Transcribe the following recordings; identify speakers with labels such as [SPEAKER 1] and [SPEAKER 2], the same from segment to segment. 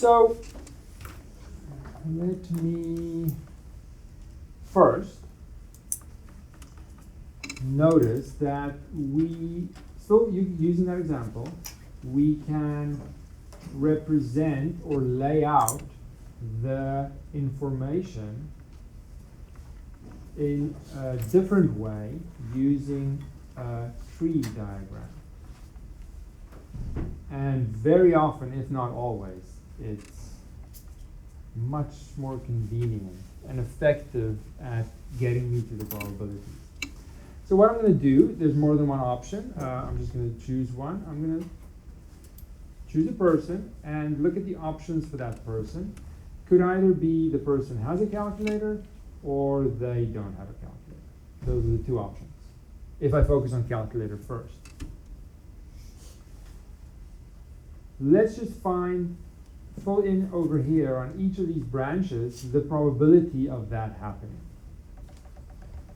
[SPEAKER 1] So let me first notice that we, still using that example, we can represent or lay out the information in a different way using a tree diagram. And very often, if not always, it's much more convenient and effective at getting me to the probabilities. So what I'm going to do, there's more than one option. I'm just going to choose one. I'm going to choose a person and look at the options for that person. Could either be the person has a calculator or they don't have a calculator. Those are the two options. If I focus on calculator first. Let's just fill in over here on each of these branches the probability of that happening.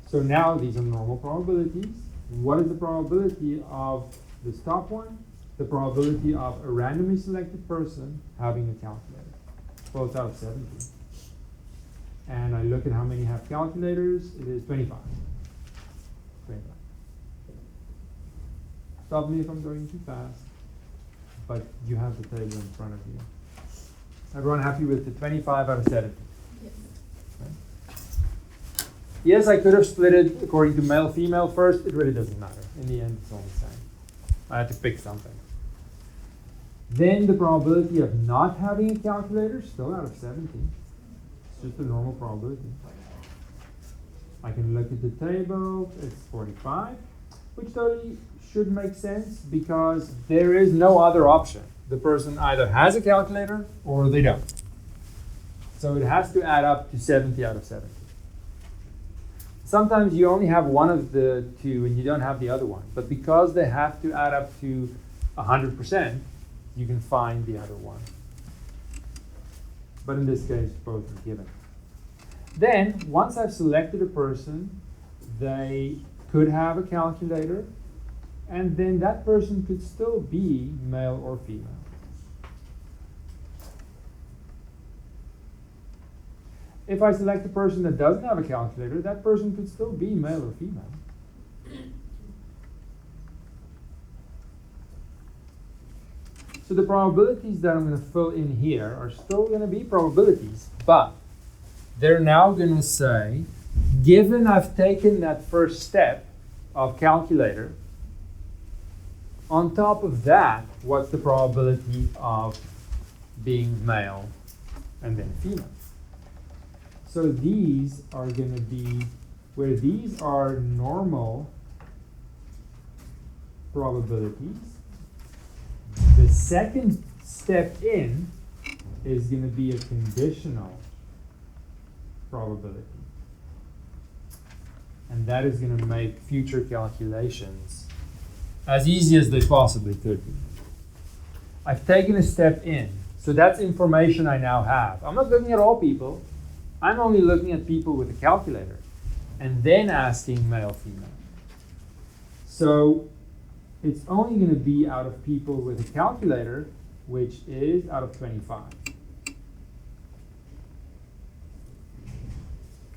[SPEAKER 1] So now these are normal probabilities. What is the probability of this top one? The probability of a randomly selected person having a calculator. Well, it's out of 70. And I look at how many have calculators. It is 25. 25. Stop me if I'm going too fast. But you have the table in front of you. Everyone happy with the 25 out of 70?
[SPEAKER 2] Yes.
[SPEAKER 1] Okay. Yes, I could have split it according to male, female first. It really doesn't matter. In the end, it's all the same. I had to pick something. Then the probability of not having a calculator, still out of 70. It's just a normal probability. I can look at the table. It's 45, which totally should make sense because there is no other option. The person either has a calculator or they don't. So it has to add up to 70 out of 70. Sometimes you only have one of the two and you don't have the other one. But because they have to add up to 100%, you can find the other one. But in this case, both are given. Then, once I've selected a person, they could have a calculator, and then that person could still be male or female. If I select a person that doesn't have a calculator, that person could still be male or female. So the probabilities that I'm going to fill in here are still going to be probabilities, but they're now going to say, given I've taken that first step of calculator, on top of that, what's the probability of being male and then female? So these are going to be, where these are normal probabilities, the second step in is going to be a conditional probability. And that is going to make future calculations as easy as they possibly could be. I've taken a step in. So that's information I now have. I'm not looking at all people. I'm only looking at people with a calculator and then asking male, female. So it's only going to be out of people with a calculator, which is out of 25.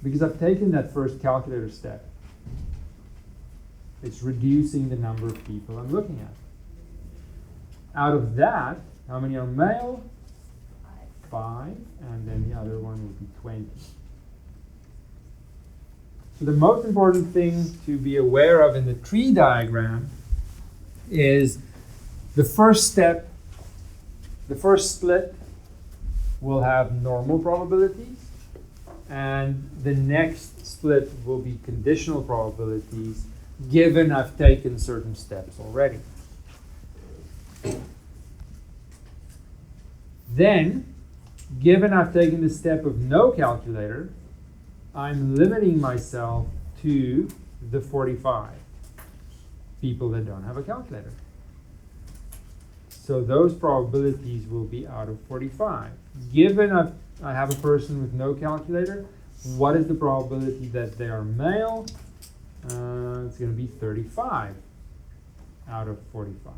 [SPEAKER 1] Because I've taken that first calculator step. It's reducing the number of people I'm looking at. Out of that, how many are male? 5, and then the other one would be 20. So the most important thing to be aware of in the tree diagram is the first step, the first split will have normal probabilities, and the next split will be conditional probabilities, given I've taken certain steps already. Then, given I've taken the step of no calculator, I'm limiting myself to the 45 people that don't have a calculator. So those probabilities will be out of 45. Given I have a person with no calculator, what is the probability that they are male? It's going to be 35 out of 45.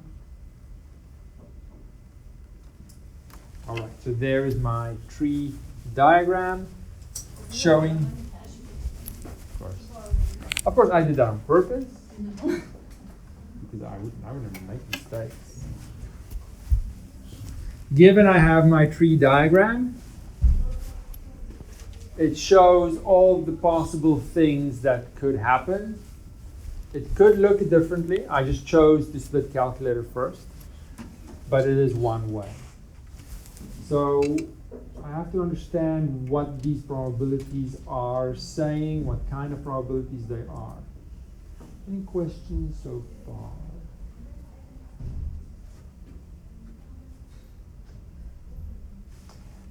[SPEAKER 1] All right, so there is my tree diagram showing. Of course, I did that on purpose because I would never make mistakes. Given I have my tree diagram, it shows all the possible things that could happen. It could look differently. I just chose the split calculator first, but it is one way. So I have to understand what these probabilities are saying, what kind of probabilities they are. Any questions so far?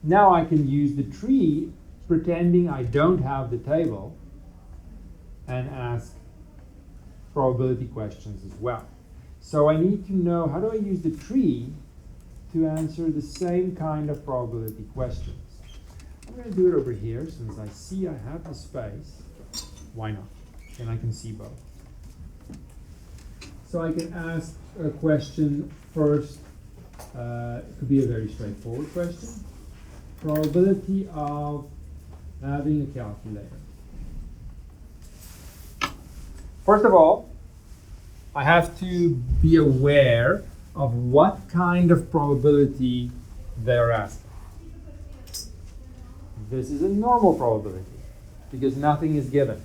[SPEAKER 1] Now I can use the tree pretending I don't have the table and ask probability questions as well. So I need to know, how do I use the tree to answer the same kind of probability questions? I'm going to do it over here since I see I have the space. Why not? Then I can see both. So I can ask a question first. It could be a very straightforward question. Probability of having a calculator. First of all, I have to be aware of what kind of probability they're asking. This is a normal probability because nothing is given.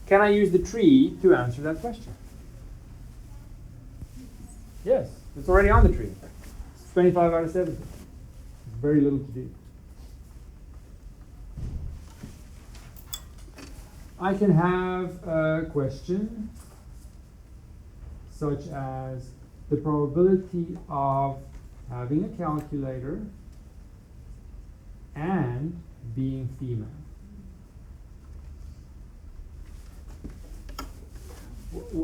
[SPEAKER 1] Can I use the tree to answer that question? Yes, it's already on the tree. It's 25 out of 70. There's very little to do. I can have a question such as the probability of having a calculator and being female.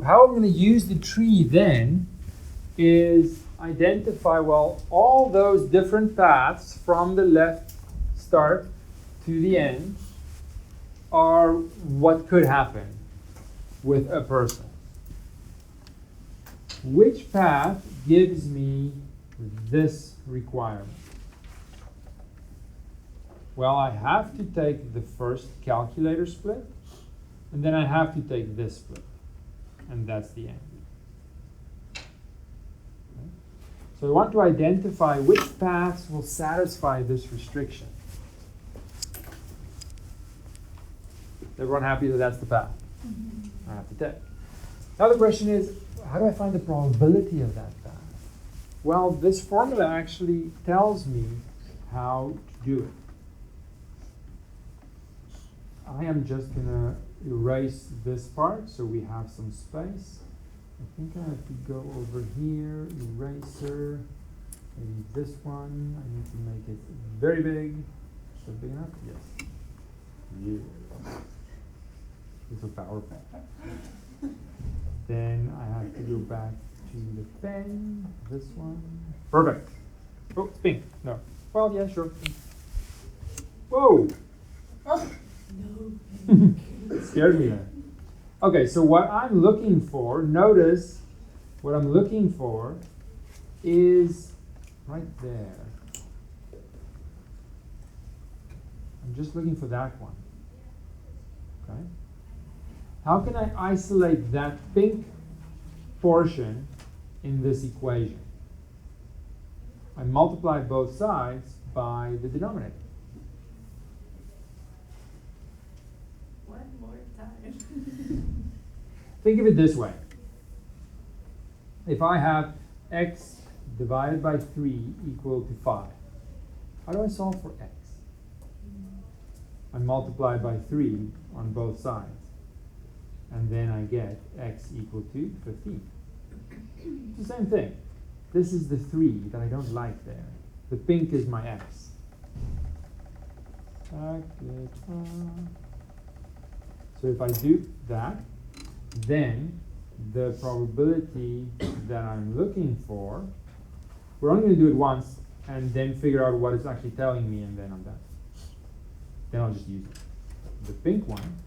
[SPEAKER 1] How I'm going to use the tree then is identify, well, all those different paths from the left start to the end are what could happen with a person. Which path gives me this requirement? Well, I have to take the first calculator split, and then I have to take this split, and that's the end. Okay. So I want to identify which paths will satisfy this restriction. Everyone happy that that's the path I have to take? Now the question is, how do I find the probability of that path? Well, this formula actually tells me how to do it. I am just going to erase this part so we have some space. I think I have to go over here, eraser, maybe this one. I need to make it very big. Is that big enough? Yes. Yeah. It's a power pen. Then I have to go back to the pen. This one. Perfect. Oh, it's pink. No. Well, yeah, sure. Whoa!
[SPEAKER 2] Oh, no.
[SPEAKER 1] It scared me there. Okay, so what I'm looking for, notice what I'm looking for is right there. I'm just looking for that one. Okay? How can I isolate that pink portion in this equation? I multiply both sides by the denominator.
[SPEAKER 2] One more time.
[SPEAKER 1] Think of it this way. If I have x divided by 3 equal to 5, how do I solve for x? I multiply by 3 on both sides. And then I get x equal to 15. It's the same thing. This is the 3 that I don't like there. The pink is my x. So if I do that, then the probability that I'm looking for, we're only going to do it once and then figure out what it's actually telling me, and then I'm done. Then I'll just use it. The pink one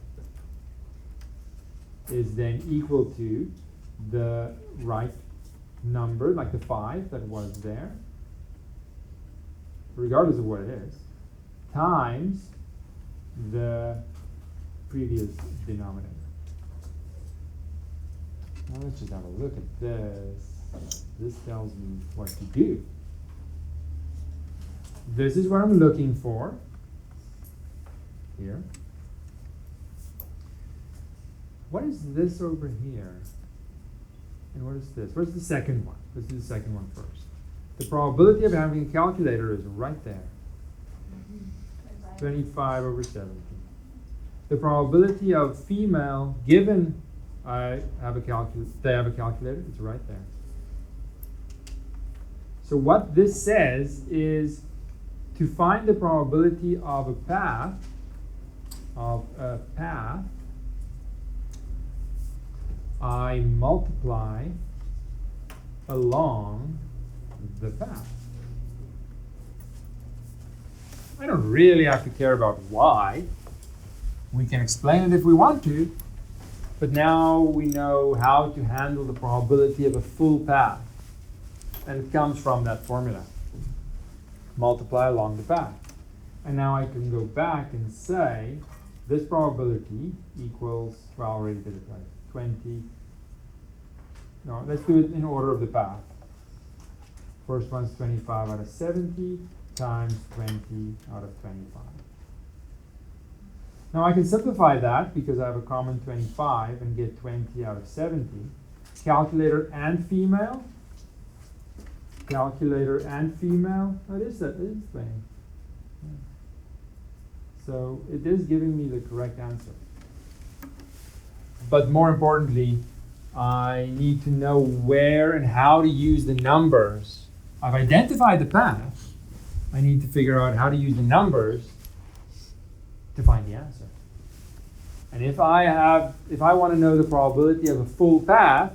[SPEAKER 1] is then equal to the right number, like the 5 that was there, regardless of what it is, times the previous denominator. Now let's just have a look at this. This tells me what to do. This is what I'm looking for here. What is this over here? And what is this? What's the second one? Let's do the second one first. The probability of having a calculator is right there. 25 over 70. The probability of female, given they have a calculator, it's right there. So what this says is to find the probability of a path, I multiply along the path. I don't really have to care about why. We can explain it if we want to, but now we know how to handle the probability of a full path. And it comes from that formula. Multiply along the path. And now I can go back and say this probability equals, well, I already did it right, 20. No, let's do it in order of the path. First one's 25 out of 70 times 20 out of 25. Now I can simplify that because I have a common 25 and get 20 out of 70. Calculator and female. Calculator and female. Oh, it is playing. Yeah. So it is giving me the correct answer. But more importantly, I need to know where and how to use the numbers. I've identified the path. I need to figure out how to use the numbers to find the answer. And if I want to know the probability of a full path,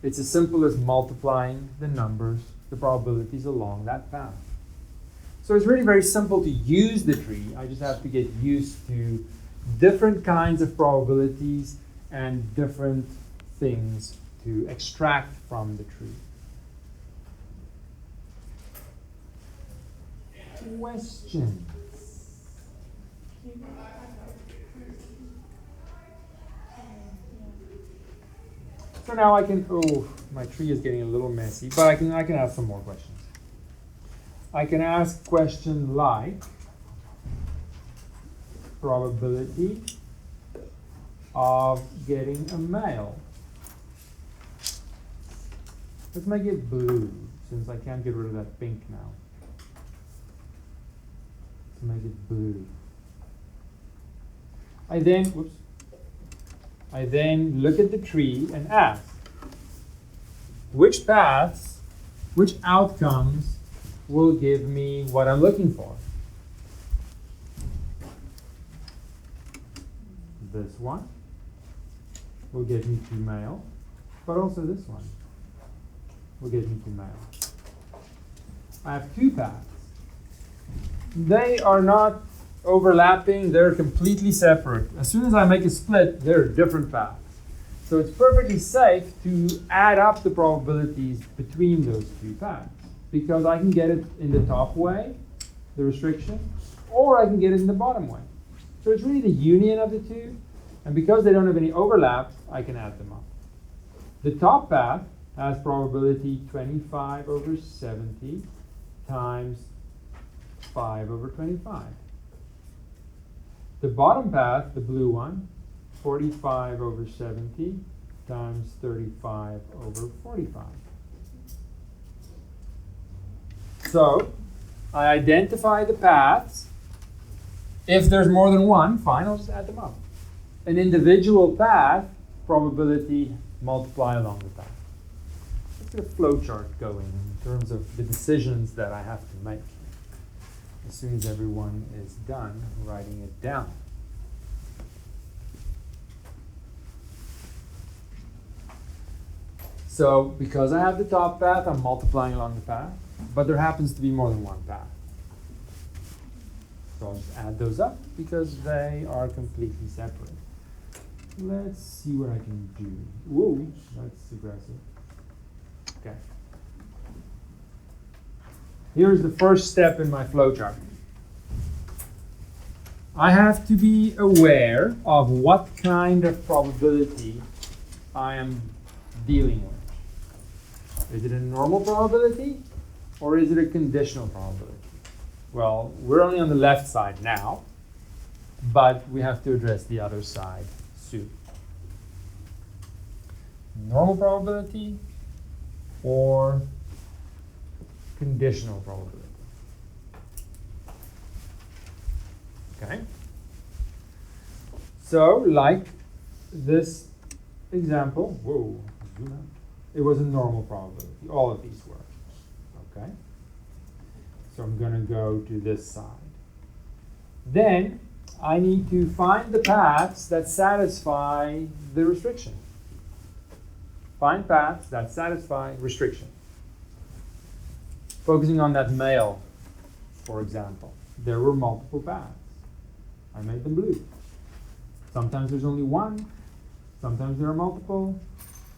[SPEAKER 1] it's as simple as multiplying the numbers, the probabilities along that path. So it's really very simple to use the tree. I just have to get used to different kinds of probabilities and different things to extract from the tree. Questions? So now I can, my tree is getting a little messy, but I can ask some more questions. I can ask a question like probability of getting a male. Let's make it blue, since I can't get rid of that pink now. Let's make it blue. I then look at the tree and ask, which paths, which outcomes will give me what I'm looking for? This one will give me 2 male, but also this one will give me 2 male. I have 2 paths. They are not overlapping, they're completely separate. As soon as I make a split, they're different paths. So it's perfectly safe to add up the probabilities between those 2 paths, because I can get it in the top way, the restriction, or I can get it in the bottom way. So it's really the union of the 2, and because they don't have any overlaps, I can add them up. The top path has probability 25 over 70 times 5 over 25. The bottom path, the blue one, 45 over 70 times 35 over 45. So I identify the paths. If there's more than one, fine, I'll just add them up. An individual path, probability, multiply along the path. Let's get a flow chart going in terms of the decisions that I have to make. As soon as everyone is done writing it down. So, because I have the top path, I'm multiplying along the path, but there happens to be more than one path. So I'll just add those up because they are completely separate. Let's see what I can do. Whoa, that's aggressive. Okay. Here's the first step in my flowchart. I have to be aware of what kind of probability I am dealing with. Is it a normal probability or is it a conditional probability? Well, we're only on the left side now, but we have to address the other side soon. Normal probability or conditional probability. Okay. So, like this example, whoa, zoom out. It was a normal probability. All of these were. Okay. So I'm going to go to this side. Then I need to find the paths that satisfy the restriction. Find paths that satisfy restriction. Focusing on that male, for example, there were multiple paths. I made them blue. Sometimes there's only one, sometimes there are multiple.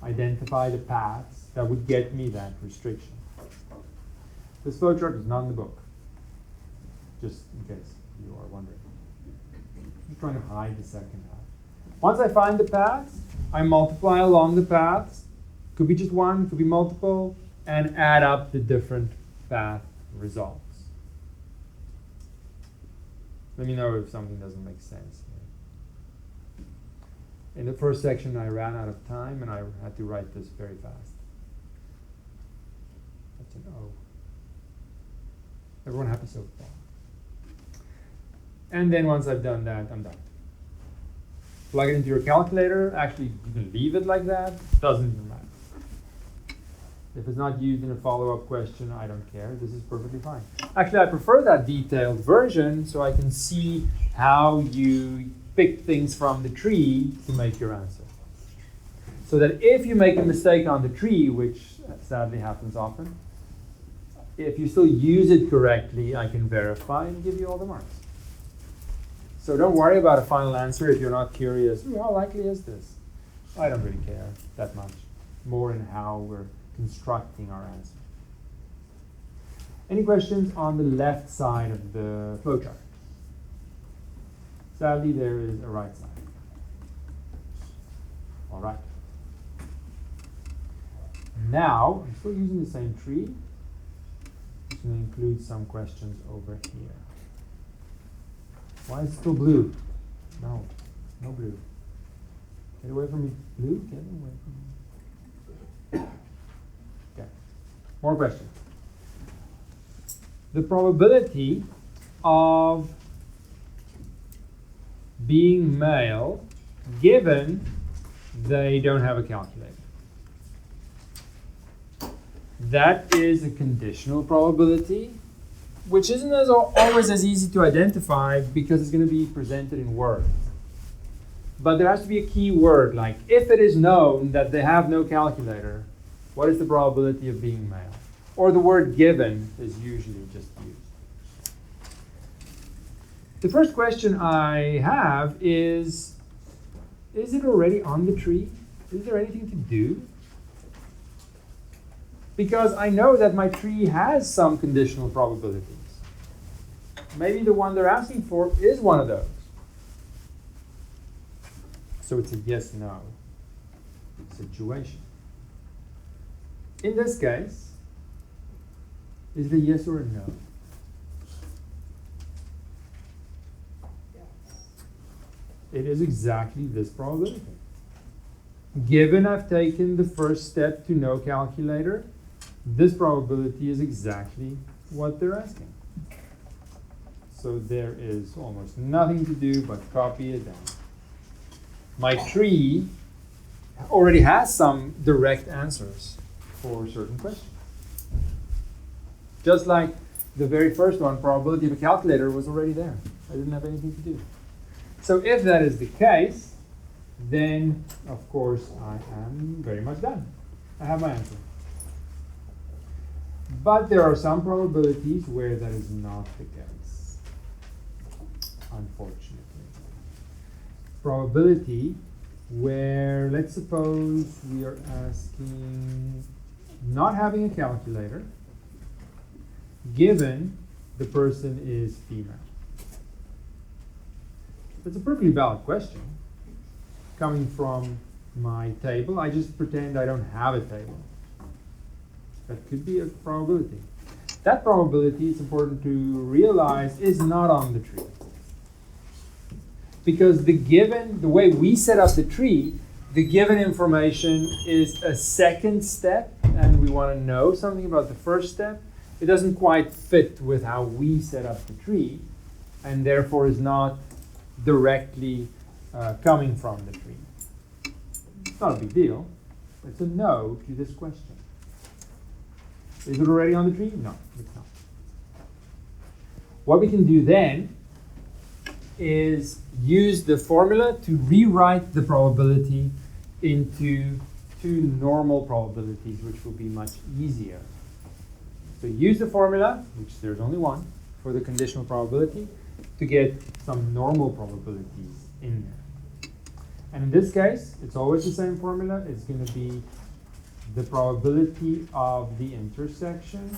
[SPEAKER 1] Identify the paths that would get me that restriction. This flowchart is not in the book, just in case you are wondering. I'm trying to hide the second half. Once I find the paths, I multiply along the paths. Could be just one, could be multiple, and add up the different path results. Let me know if something doesn't make sense here. In the first section, I ran out of time and I had to write this very fast. That's an O. Everyone happy so far? And then once I've done that, I'm done. Plug it into your calculator. Actually, you can leave it like that. Doesn't even matter. If it's not used in a follow-up question, I don't care. This is perfectly fine. Actually, I prefer that detailed version so I can see how you pick things from the tree to make your answer. So that if you make a mistake on the tree, which sadly happens often, if you still use it correctly, I can verify and give you all the marks. So don't worry about a final answer if you're not curious. How likely is this? I don't really care that much. More in how we're constructing our answer. Any questions on the left side of the flowchart? Sadly, there is a right side. All right. Now, I'm still using the same tree. Just going to include some questions over here. Why is it still blue? No, no blue. Get away from me. Blue, get away from me. Okay, more questions. The probability of being male given they don't have a calculator. That is a conditional probability, which isn't always as easy to identify because it's going to be presented in words. But there has to be a key word, like if it is known that they have no calculator, what is the probability of being male? Or the word given is usually just used. The first question I have is it already on the tree? Is there anything to do? Because I know that my tree has some conditional probabilities. Maybe the one they're asking for is one of those. So it's a yes-no situation. In this case, is it a yes or a no? It is exactly this probability. Given I've taken the first step to no calculator, this probability is exactly what they're asking. So there is almost nothing to do but copy it down. My tree already has some direct answers for certain questions. Just like the very first one, probability of a calculator was already there. I didn't have anything to do. So if that is the case, then of course I am very much done. I have my answer. But there are some probabilities where that is not the case, unfortunately. Probability where, let's suppose we are asking not having a calculator given the person is female? That's a perfectly valid question. Coming from my table, I just pretend I don't have a table. That could be a probability. That probability, it's important to realize, is not on the tree. Because the way we set up the tree, the given information is a second step, and we want to know something about the first step. It doesn't quite fit with how we set up the tree, and therefore is not directly coming from the tree. It's not a big deal. It's a no to this question. Is it already on the tree? No, it's not. What we can do then is use the formula to rewrite the probability into two normal probabilities, which will be much easier. So use the formula, which there's only one, for the conditional probability, to get some normal probabilities in there. And in this case, it's always the same formula. It's going to be the probability of the intersection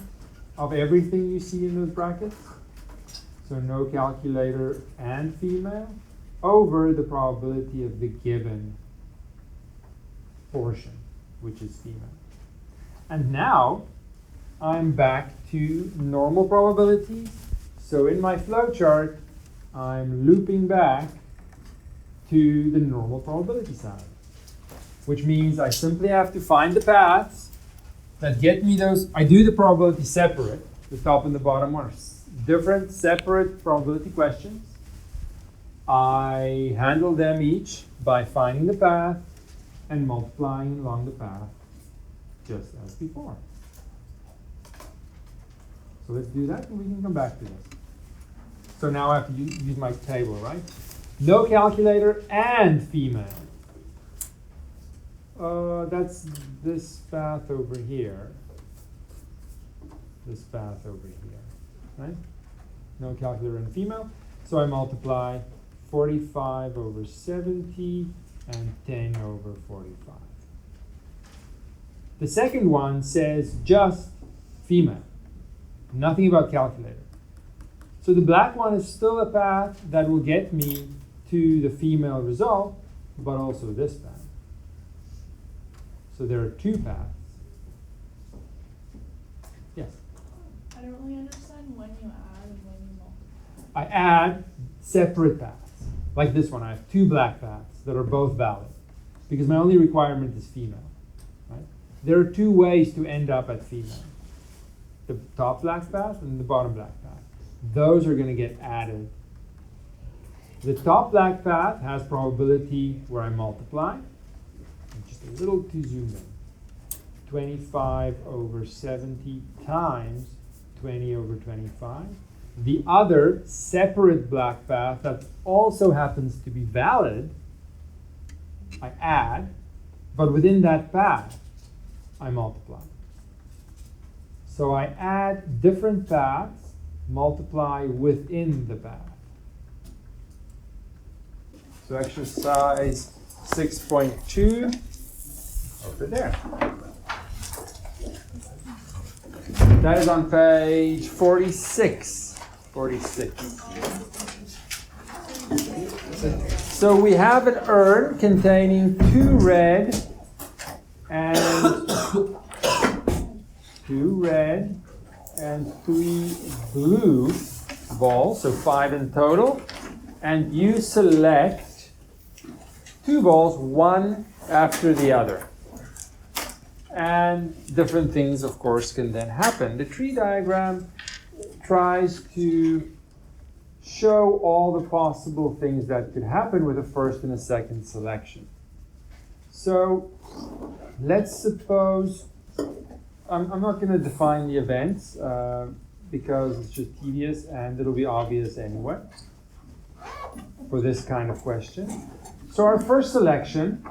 [SPEAKER 1] of everything you see in those brackets. So no calculator and female over the probability of the given portion, which is female. And now I'm back to normal probabilities. So in my flowchart, I'm looping back to the normal probability side, which means I simply have to find the paths that get me those. I do the probability separate. The top and the bottom are different, separate probability questions. I handle them each by finding the path and multiplying along the path, just as before. So let's do that, and we can come back to this. So now I have to use my table, right? No calculator and female. That's this path over here. This path over here, right? No calculator and female. So I multiply 45 over 70 and 10 over 45. The second one says just female. Nothing about calculator. So the black one is still a path that will get me to the female result, but also this path. So there are two paths. Yes?
[SPEAKER 2] I don't really understand when you add and when you multiply.
[SPEAKER 1] I add separate paths. Like this one, I have two black paths that are both valid, because my only requirement is female. Right? There are two ways to end up at female. The top black path and the bottom black path. Those are going to get added. The top black path has probability where I multiply. Just a little too zoomed in. 25 over 70 times 20 over 25. The other separate black path that also happens to be valid, I add, but within that path, I multiply. So I add different paths, multiply within the path. So exercise 6.2 over there. That is on page 46. 46. So we have an urn containing 2 red and 3 blue balls, so 5 in total. And you select 2 balls, one after the other. And different things, of course, can then happen. The tree diagram tries to show all the possible things that could happen with a first and a second selection. So let's suppose, I'm not going to define the events because it's just tedious and it'll be obvious anyway for this kind of question. So our first selection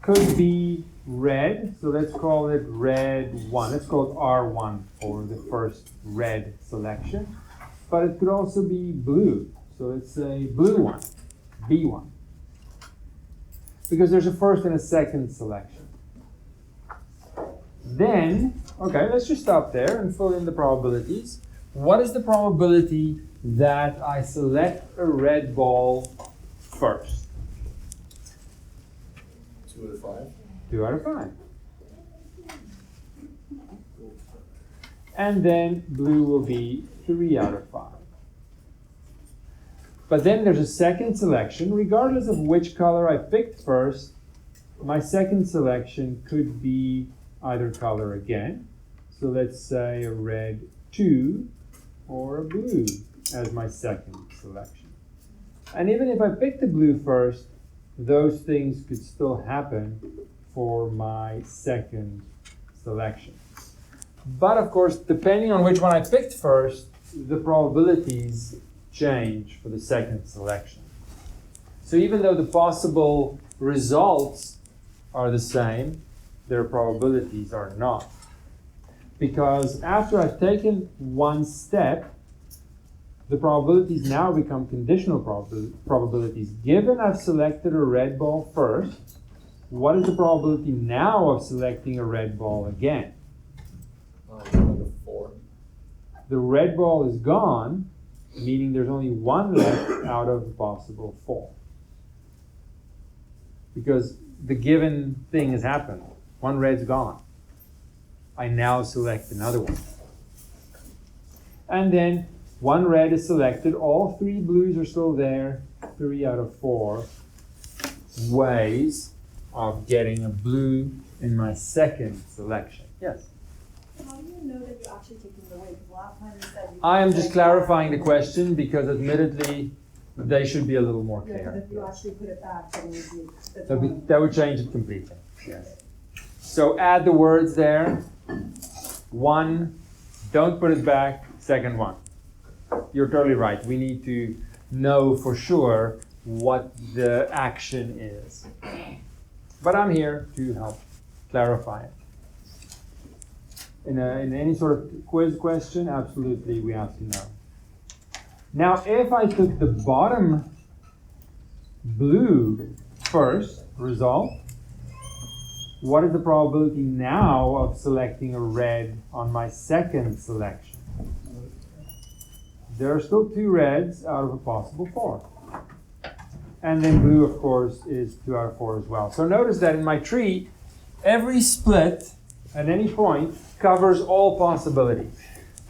[SPEAKER 1] could be red, so let's call it red 1. Let's call it R1 for the first red selection. But it could also be blue, so let's say blue 1, B1. Because there's a first and a second selection. Then Okay, let's just stop there and fill in the probabilities. What is the probability that I select a red ball first?
[SPEAKER 3] 2 out of 5.
[SPEAKER 1] 2 out of 5. And then blue will be 3 out of 5. But then there's a second selection. Regardless of which color I picked first, my second selection could be either color again. So let's say a red 2 or a blue as my second selection. And even if I picked the blue first, those things could still happen for my second selection. But of course, depending on which one I picked first, the probabilities change for the second selection. So even though the possible results are the same, their probabilities are not. Because after I've taken one step, the probabilities now become conditional probabilities. Given I've selected a red ball first, what is the probability now of selecting a red ball again?
[SPEAKER 3] 1 out of 4.
[SPEAKER 1] The red ball is gone, meaning there's only one left out of the possible 4. Because the given thing has happened. One red's gone. I now select another one. And then one red is selected. All 3 blues are still there. 3 out of 4 ways of getting a blue in my second selection. Yes?
[SPEAKER 4] How do you know that you're actually taking it away? Because last time you said you
[SPEAKER 1] I am just clarifying the question because admittedly they should be a little more
[SPEAKER 4] Yeah,
[SPEAKER 1] clear.
[SPEAKER 4] because if you actually put it back, then it would be
[SPEAKER 1] That would change it completely. Yes. So add the words there. 1, don't put it back. Second one. You're totally right. We need to know for sure what the action is. But I'm here to help clarify it. In any sort of quiz question, absolutely we have to know. Now, if I took the bottom blue first result, what is the probability now of selecting a red on my second selection? There are still 2 reds out of a possible 4. And then blue, of course, is 2 out of 4 as well. So notice that in my tree, every split at any point covers all possibilities.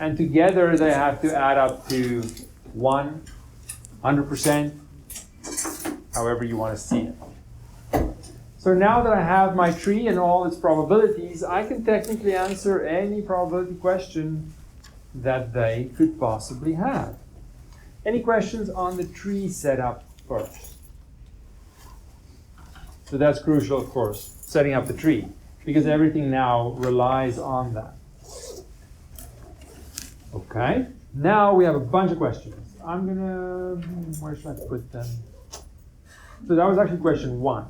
[SPEAKER 1] And together they have to add up to 100%, however you want to see it. So now that I have my tree and all its probabilities, I can technically answer any probability question that they could possibly have. Any questions on the tree setup first? So that's crucial, of course, setting up the tree, because everything now relies on that. Okay, now we have a bunch of questions. I'm gonna, where should I put them? So that was actually question 1.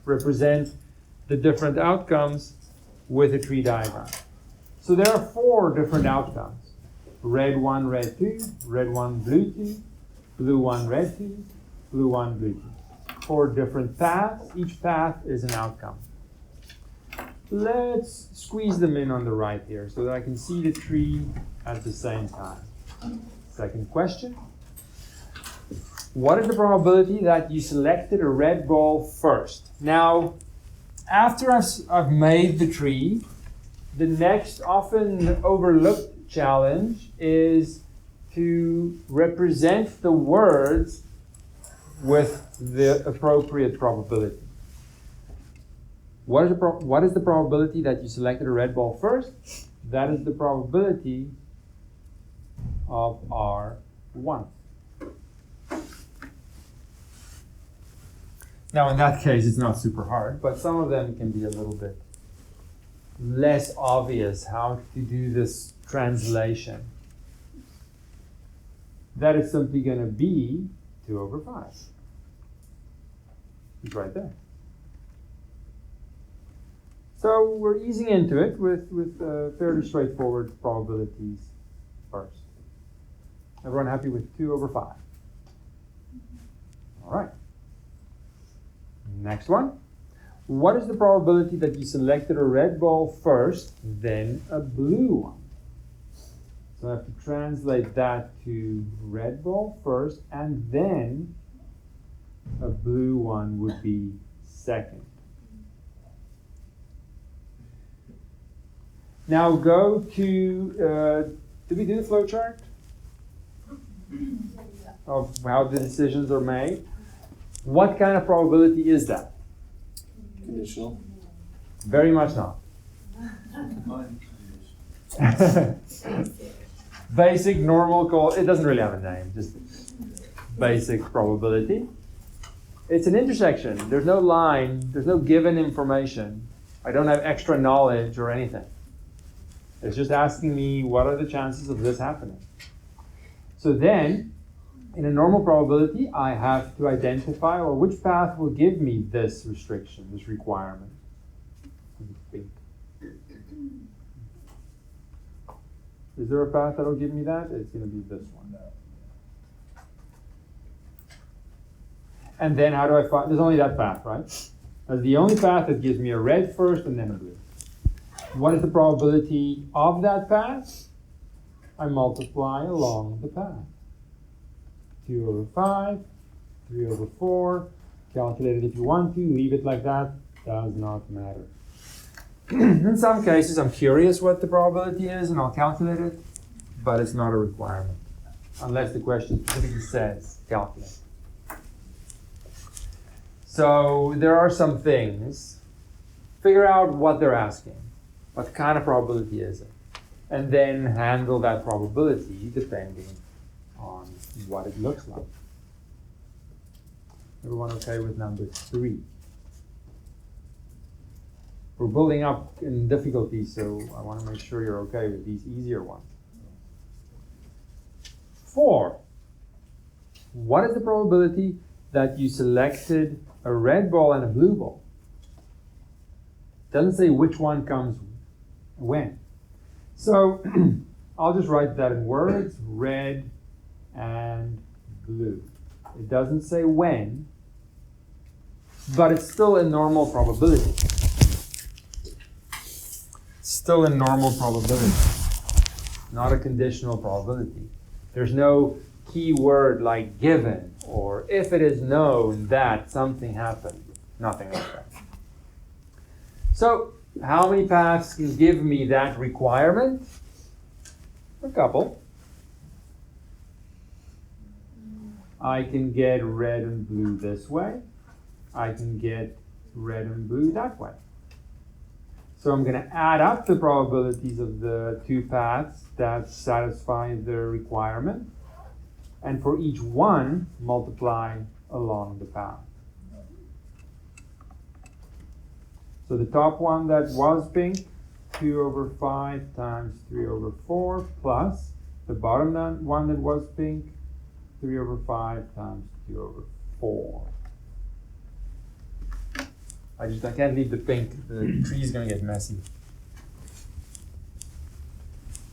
[SPEAKER 1] Represent the different outcomes with a tree diagram. So there are 4 different outcomes. Red 1, red 2, red 1, blue 2, blue 1, red 2, blue 1, blue 2. 4 different paths. Each path is an outcome. Let's squeeze them in on the right here so that I can see the tree at the same time. Second question. What is the probability that you selected a red ball first? Now, after I've made the tree, the next often overlooked challenge is to represent the words with the appropriate probability. What is the probability that you selected a red ball first? That is the probability of R1. Now, in that case, it's not super hard, but some of them can be a little bit less obvious how to do this translation. That is simply going to be 2 over 5. It's right there. So we're easing into it with fairly straightforward probabilities first. Everyone happy with 2 over 5? All right. Next one. what is the probability that you selected a red ball first, then a blue one? So I have to translate that to red ball first, and then a blue one would be second. Now go to, did we do the flow chart of how the decisions are made? What kind of probability is that?
[SPEAKER 3] Conditional.
[SPEAKER 1] Very much not. Basic, normal call, it doesn't really have a name, just basic probability. It's an intersection. There's no line, there's no given information. I don't have extra knowledge or anything. It's just asking me what are the chances of this happening. So then, in a normal probability, I have to identify, or which path will give me this restriction, this requirement. Is there a path that will give me that? It's going to be this one. And then how do I find, there's only that path, right? That's the only path that gives me a red first and then a blue. What is the probability of that path? I multiply along the path. 2 over 5, 3 over 4. Calculate it if you want to, leave it like that, does not matter. In some cases, I'm curious what the probability is and I'll calculate it, but it's not a requirement, unless the question specifically says calculate. So there are some things. Figure out what they're asking. What kind of probability is it? And then handle that probability depending on what it looks like. Everyone okay with number 3? We're building up in difficulty, so I want to make sure you're okay with these easier ones. 4. What is the probability that you selected a red ball and a blue ball? Doesn't say which one comes when. So I'll just write that in words, red and blue. It doesn't say when, but it's still a normal probability. Still a normal probability, not a conditional probability. There's no key word like given or if it is known that something happened. Nothing like that. So, how many paths can give me that requirement? A couple. I can get red and blue this way. I can get red and blue that way. So I'm going to add up the probabilities of the two paths that satisfy the requirement. And for each one, multiply along the path. So the top one that was pink, 2 over 5 times 3 over 4, plus the bottom one that was pink, 3 over 5 times 2 over 4. I can't leave the pink, the tree is going to get messy.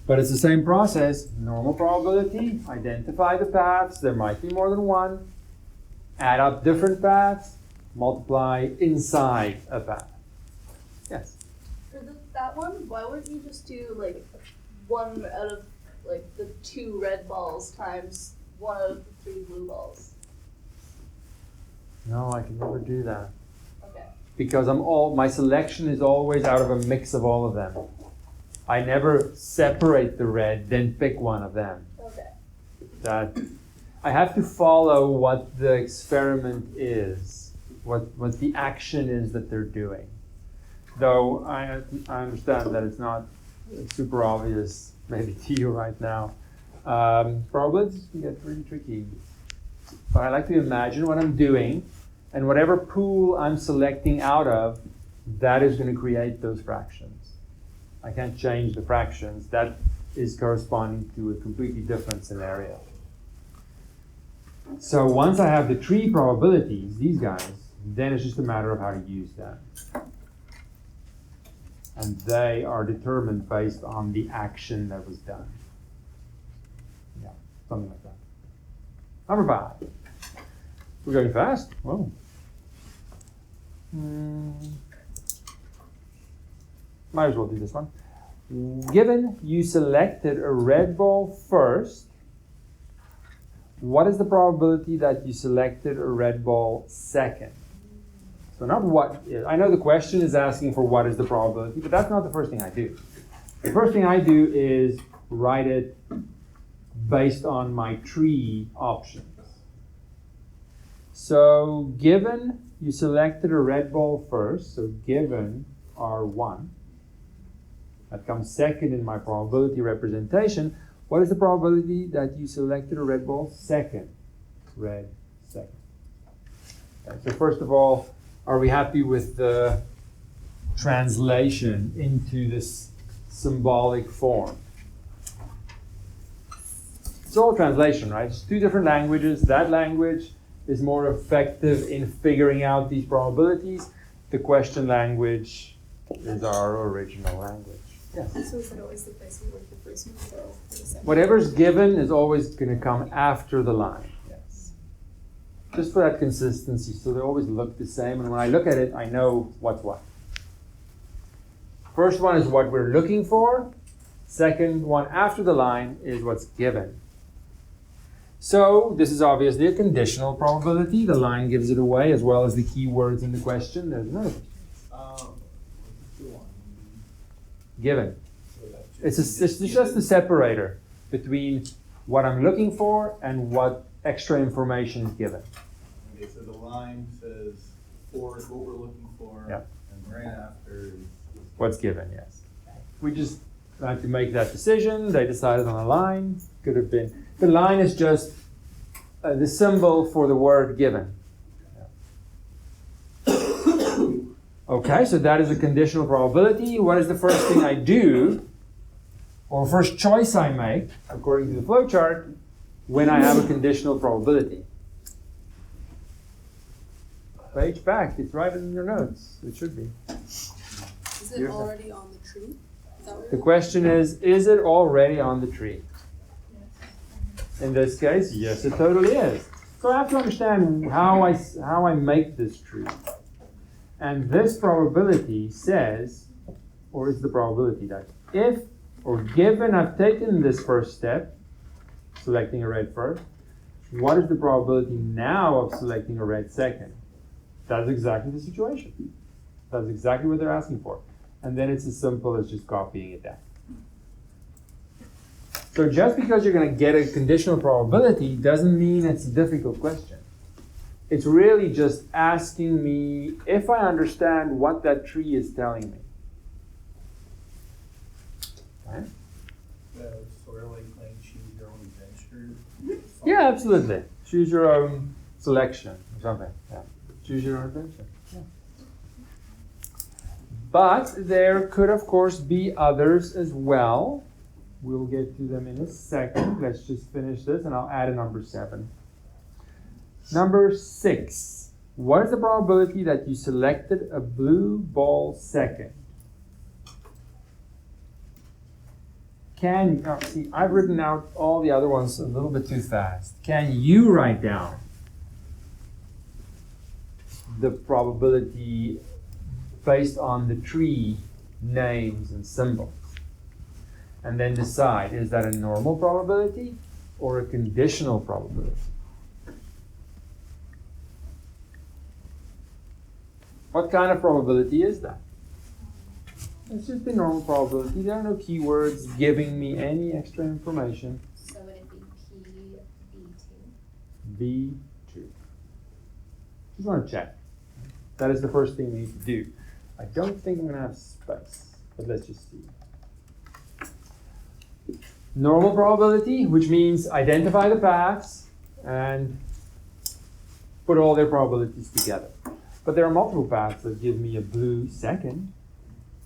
[SPEAKER 1] But it's the same process, normal probability, identify the paths, there might be more than one, add up different paths, multiply inside a path. Yes?
[SPEAKER 2] For that one, why wouldn't you just do like 1 out of like the 2 red balls times 1 out of the 3 blue balls?
[SPEAKER 1] No, I can never do that.
[SPEAKER 2] Okay.
[SPEAKER 1] Because my selection is always out of a mix of all of them. I never separate the red, then pick one of them.
[SPEAKER 2] Okay.
[SPEAKER 1] I have to follow what the experiment is, what the action is that they're doing. Though I understand that it's not super obvious, maybe to you right now. Probabilities can get pretty tricky. But I like to imagine what I'm doing, and whatever pool I'm selecting out of, that is going to create those fractions. I can't change the fractions. That is corresponding to a completely different scenario. So once I have the 3 probabilities, these guys, then it's just a matter of how to use them. And they are determined based on the action that was done. Yeah, something like that. Number 5. We're going fast. Whoa. Might as well do this one. Given you selected a red ball first, what is the probability that you selected a red ball second? So not what, I know the question is asking for what is the probability, but that's not the first thing I do. The first thing I do is write it based on my tree options. So given you selected a red ball first, so given R1, that comes second in my probability representation, what is the probability that you selected a red ball second? Red second. Okay, so first of all, are we happy with the translation into this symbolic form? It's all translation, right? It's two different languages. That language is more effective in figuring out these probabilities. The question language is our original language. Yes?
[SPEAKER 5] So is that always the place we work the first one or the second?
[SPEAKER 1] Whatever's given is always going to come after the line. Yes. Just for that consistency, so they always look the same, and when I look at it, I know what's what. First one is what we're looking for. Second one after the line is what's given. So this is obviously a conditional probability. The line gives it away, as well as the keywords in the question. There's another given. It's just the separator between what I'm looking for and what extra information is given.
[SPEAKER 3] Okay, so the line says 4 is what we're looking for,
[SPEAKER 1] Yep.
[SPEAKER 3] and right after is
[SPEAKER 1] What's given, yes. We just had to make that decision. They decided on a line. Could have been. The line is just the symbol for the word given. Okay, so that is a conditional probability. What is the first thing I do, or first choice I make, according to the flowchart, when I have a conditional probability? Page back, it's right in your notes. It should be.
[SPEAKER 5] Is it already on the tree? Is that what
[SPEAKER 1] The question is it already on the tree? In this case, yes, it totally is. So I have to understand how I make this tree. And this probability says, or is the probability that if or given I've taken this first step, selecting a red first, what is the probability now of selecting a red second? That's exactly the situation. That's exactly what they're asking for. And then it's as simple as just copying it down. So just because you're going to get a conditional probability doesn't mean it's a difficult question. It's really just asking me if I understand what that tree is telling me. Okay?
[SPEAKER 3] sort of like playing choose your own adventure.
[SPEAKER 1] Yeah, absolutely. Choose your own selection or something. Yeah. Choose your own adventure. Yeah. But there could, of course, be others as well. We'll get to them in a second. Let's just finish this and I'll add a number 7. Number 6. What is the probability that you selected a blue ball second? See, I've written out all the other ones a little bit too fast. Can you write down the probability based on the tree names and symbols? And then decide, is that a normal probability or a conditional probability? What kind of probability is that? It's just a normal probability. There are no keywords giving me any extra information.
[SPEAKER 5] So would it be
[SPEAKER 1] B2. Just want to check. That is the first thing we need to do. I don't think I'm going to have space, but let's just see. Normal probability, which means identify the paths and put all their probabilities together. But there are multiple paths that give me a blue second.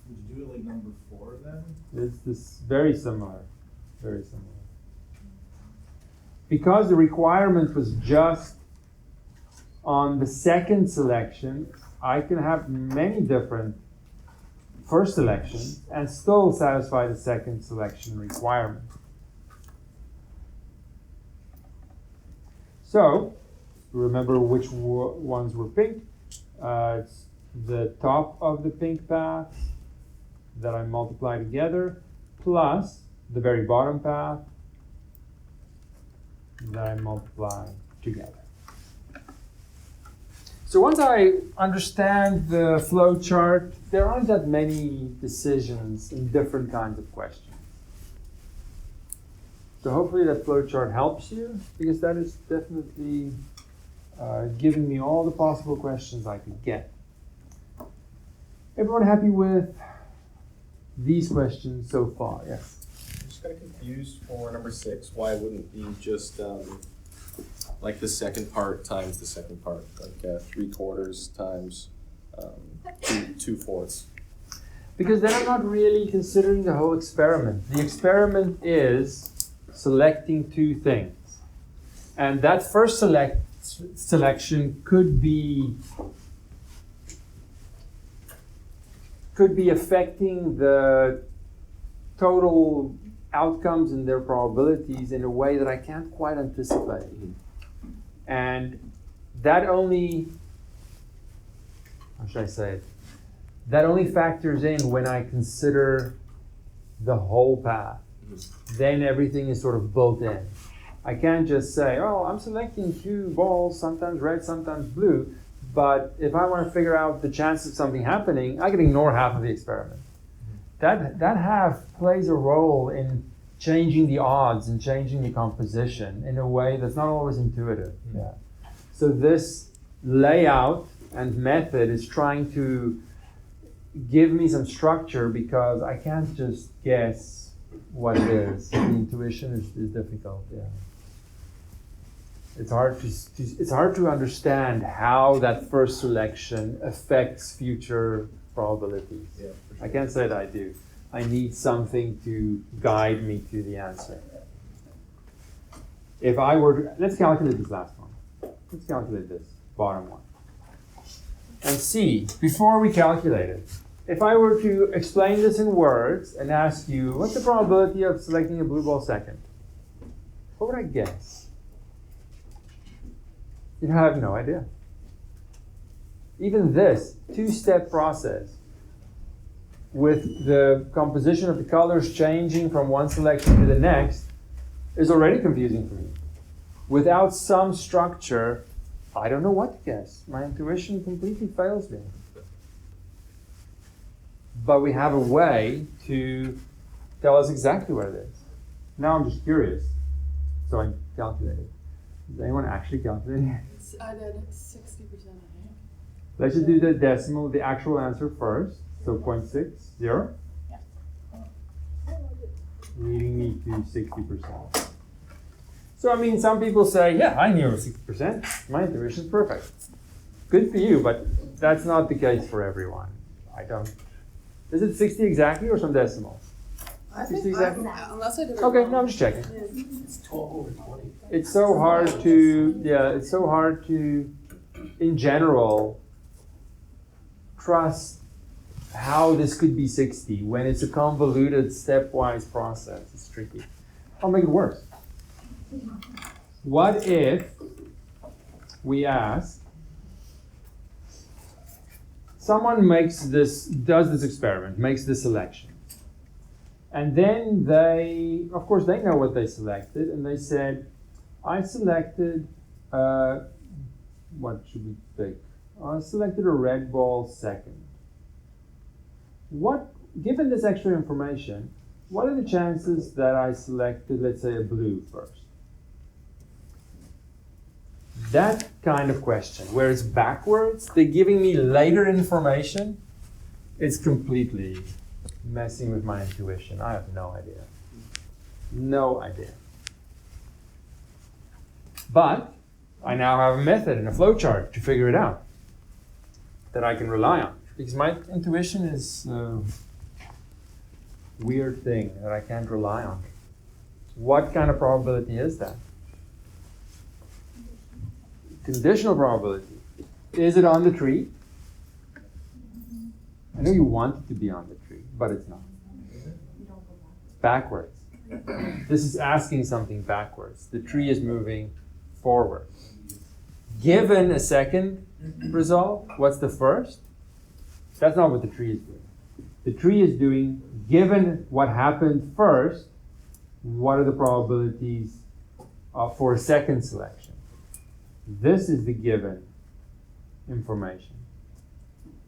[SPEAKER 3] Would you do it like number 4 then?
[SPEAKER 1] It's this very similar. Very similar. Because the requirement was just on the second selection, I can have many different first selections and still satisfy the second selection requirement. So, remember which ones were pink. It's the top of the pink path that I multiply together plus the very bottom path that I multiply together. So once I understand the flow chart, there aren't that many decisions in different kinds of questions. So hopefully that flow chart helps you, because that is definitely giving me all the possible questions I could get. Everyone happy with these questions so far? Yes.
[SPEAKER 6] I'm just kind of confused for number 6. Why wouldn't be just like the second part times the second part, like 3/4 times 2/4?
[SPEAKER 1] Because then I'm not really considering the whole experiment. The experiment is selecting two things. And that first selection could be affecting the total outcomes and their probabilities in a way that I can't quite anticipate. And that only, how should I say it? That only factors in when I consider the whole path. Then everything is sort of built in. I can't just say, oh, I'm selecting 2 balls, sometimes red, sometimes blue, but if I want to figure out the chance of something happening, I can ignore half of the experiment. That half plays a role in changing the odds and changing the composition in a way that's not always intuitive. Yeah. So this layout and method is trying to give me some structure, because I can't just guess what it is. The intuition is difficult. Yeah. It's hard to understand how that first selection affects future probabilities.
[SPEAKER 6] Yeah, for sure.
[SPEAKER 1] I can't say that I do. I need something to guide me to the answer. If I were to, let's calculate this last one. Let's calculate this bottom one. And see, before we calculate it, if I were to explain this in words and ask you, what's the probability of selecting a blue ball second? What would I guess? You know, I have no idea. Even this 2-step process with the composition of the colors changing from one selection to the next is already confusing for me. Without some structure, I don't know what to guess. My intuition completely fails me. But we have a way to tell us exactly what it is. Now I'm just curious, so I calculated. Does anyone actually calculate it?
[SPEAKER 5] I did 60%, I think.
[SPEAKER 1] Let's just do the decimal, the actual answer first. So 0.60. Leading me to 60%. So I mean, some people say, yeah, I knew 60%. My intuition is perfect. Good for you, but that's not the case for everyone. I don't. Is it 60 exactly or some decimals?
[SPEAKER 5] I
[SPEAKER 1] 60
[SPEAKER 5] think,
[SPEAKER 1] exactly?
[SPEAKER 5] unless I did it
[SPEAKER 1] Okay,
[SPEAKER 5] wrong.
[SPEAKER 1] no, I'm just checking.
[SPEAKER 3] It's 12/20.
[SPEAKER 1] It's so hard to, it's so hard to, in general, trust how this could be 60 when it's a convoluted stepwise process. It's tricky. I'll make it worse. What if we ask, someone does this experiment, makes this selection. And then they, of course, they know what they selected, and they said, I selected, what should we pick? I selected a red ball second. Given this extra information, what are the chances that I selected, let's say, a blue first? That kind of question, where it's backwards, they're giving me later information, it's completely messing with my intuition. I have no idea. No idea. But I now have a method and a flowchart to figure it out that I can rely on. Because my intuition is a weird thing that I can't rely on. What kind of probability is that? Conditional probability. Is it on the tree? I know you want it to be on the tree, but it's not. Backwards. This is asking something backwards. The tree is moving forward. Given a second result, what's the first? That's not what the tree is doing. The tree is doing, given what happened first, what are the probabilities for a second selection? This is the given information.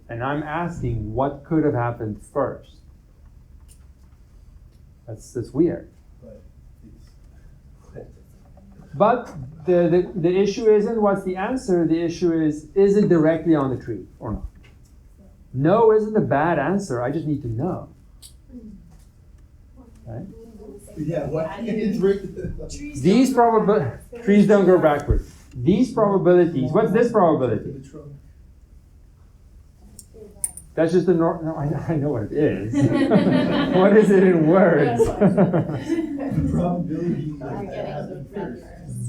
[SPEAKER 1] And I'm asking what could have happened first. That's weird.
[SPEAKER 3] But it's.
[SPEAKER 1] But the issue isn't what's the answer. The issue is it directly on the tree or not? No isn't a bad answer. I just need to know. Right?
[SPEAKER 3] Yeah, what, it's right.
[SPEAKER 1] These trees don't grow backwards. These probabilities, what's this probability? That's just the no, I know what it is. What is it in words?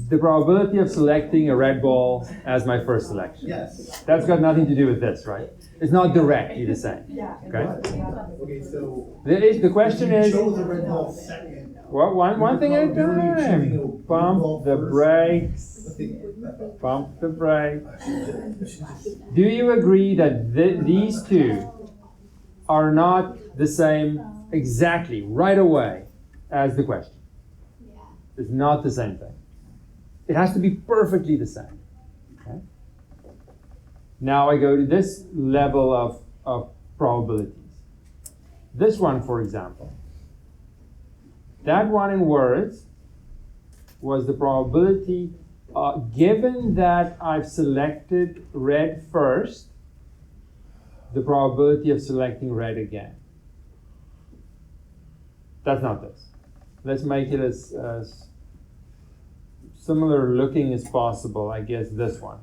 [SPEAKER 1] The probability of selecting a red ball as my first selection.
[SPEAKER 3] Yes.
[SPEAKER 1] That's got nothing to do with this, right? It's not directly the same.
[SPEAKER 4] Yeah.
[SPEAKER 1] Okay?
[SPEAKER 3] Okay, so.
[SPEAKER 1] The question is,
[SPEAKER 3] You chose the red ball second.
[SPEAKER 1] well, one thing at a time. Pump the brakes. Pump the brakes. Do you agree that these two are not the same exactly right away as the question?
[SPEAKER 2] Yeah.
[SPEAKER 1] It's not the same thing. It has to be perfectly the same. Okay? Now I go to this level of probabilities. This one, for example. That one in words was the probability, given that I've selected red first, the probability of selecting red again. That's not this. Let's make it as similar looking as possible, I guess this one.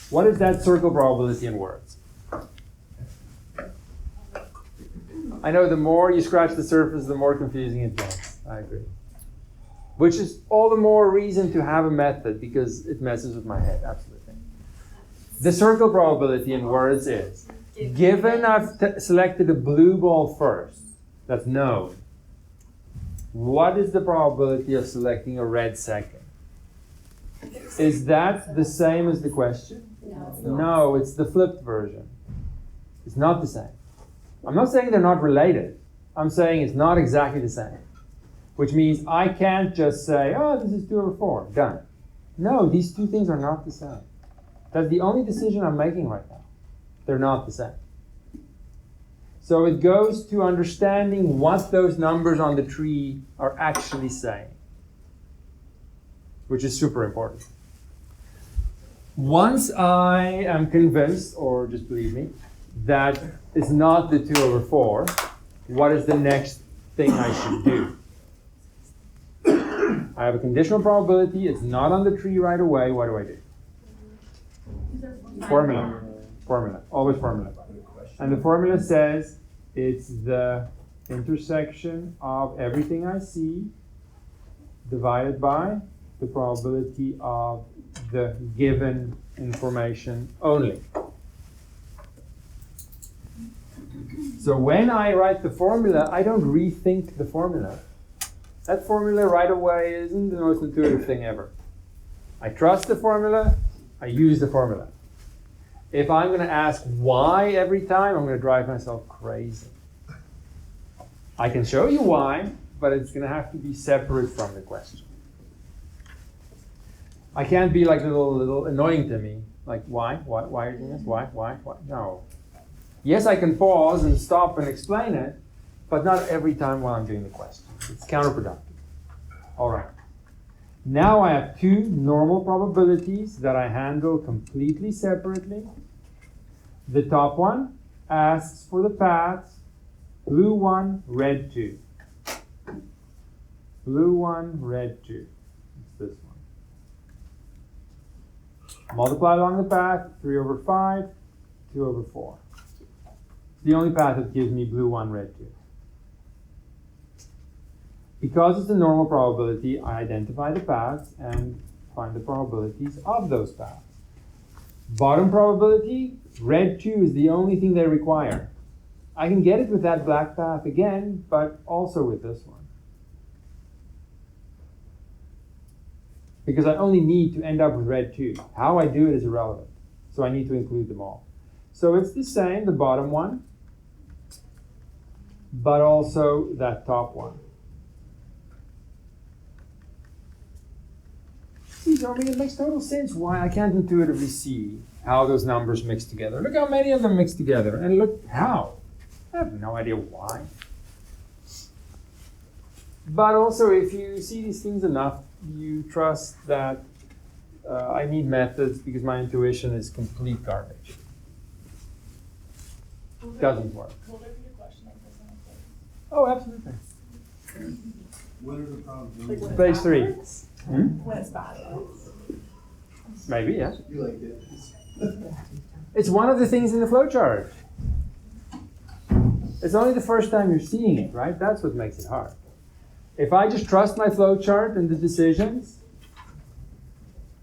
[SPEAKER 1] What is that circle probability in words? I know the more you scratch the surface, the more confusing it gets. I agree. Which is all the more reason to have a method, because it messes with my head, absolutely. The circle probability in words is, given I've selected a blue ball first, that's known, what is the probability of selecting a red second? Is that the same as the question? No, it's the flipped version. It's not the same. I'm not saying they're not related. I'm saying it's not exactly the same. Which means I can't just say, oh, this is 2 over 4, done. No, these two things are not the same. That's the only decision I'm making right now. They're not the same. So it goes to understanding what those numbers on the tree are actually saying, which is super important. Once I am convinced, or just believe me, that it's not the 2 over 4, what is the next thing I should do? I have a conditional probability, it's not on the tree right away, what do I do? Formula. Formula. Always formula. And the formula says it's the intersection of everything I see divided by the probability of the given information only. So when I write the formula, I don't rethink the formula. That formula right away isn't the most intuitive thing ever. I trust the formula, I use the formula. If I'm going to ask why every time, I'm going to drive myself crazy. I can show you why, but it's going to have to be separate from the question. I can't be like little annoying to me. Like, why are you doing this? Why? No. Yes, I can pause and stop and explain it, but not every time while I'm doing the question. It's counterproductive. All right. Now I have two normal probabilities that I handle completely separately. The top one asks for the paths blue 1, red 2. Blue 1, red 2. It's this one. Multiply along the path, 3 over 5, 2 over 4. It's the only path that gives me blue 1, red 2. Because it's a normal probability, I identify the paths and find the probabilities of those paths. Bottom probability, red 2 is the only thing they require. I can get it with that black path again, but also with this one. Because I only need to end up with red 2. How I do it is irrelevant. So I need to include them all. So it's the same, the bottom one, but also that top one. See, so I mean, it makes total sense why I can't intuitively see how those numbers mix together. Look how many of them mix together, and look how. I have no idea why. But also, if you see these things enough, you trust that I need methods because my intuition is complete garbage. Doesn't work.
[SPEAKER 4] Will there be a question like this on the page?
[SPEAKER 1] Oh, absolutely.
[SPEAKER 3] What are the problems?
[SPEAKER 4] Like when
[SPEAKER 1] Page
[SPEAKER 4] it's
[SPEAKER 1] 3.
[SPEAKER 4] backwards?
[SPEAKER 1] Hmm?
[SPEAKER 4] When it's backwards.
[SPEAKER 1] Maybe, yeah.
[SPEAKER 3] You like this?
[SPEAKER 1] It's one of the things in the flowchart. It's only the first time you're seeing it, right? That's what makes it hard. If I just trust my flowchart and the decisions,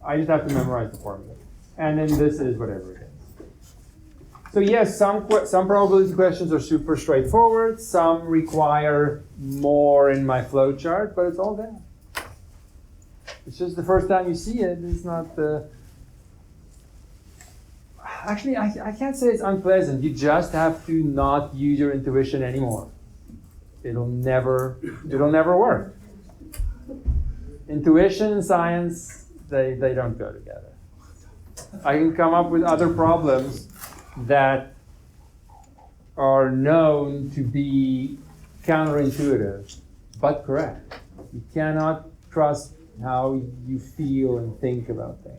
[SPEAKER 1] I just have to memorize the formula. And then this is whatever it is. So yes, some probability questions are super straightforward. Some require more in my flowchart, but it's all there. It's just the first time you see it. It's not the... Actually, I can't say it's unpleasant. You just have to not use your intuition anymore. It'll never work. Intuition and science, they don't go together. I can come up with other problems that are known to be counterintuitive, but correct. You cannot trust how you feel and think about things.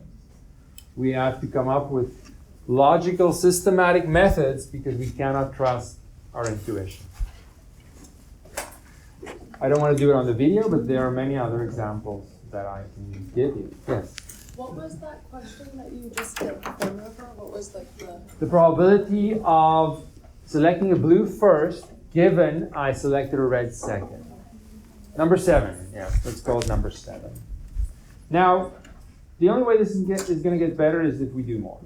[SPEAKER 1] We have to come up with logical, systematic methods because we cannot trust our intuition. I don't want to do it on the video, but there are many other examples that I can give you. Yes?
[SPEAKER 5] What was that question that you just did the formula for? What was like
[SPEAKER 1] The probability of selecting a blue first, given I selected a red second. Number 7. Yeah, let's call it number 7. Now, the only way this is going to get better is if we do more.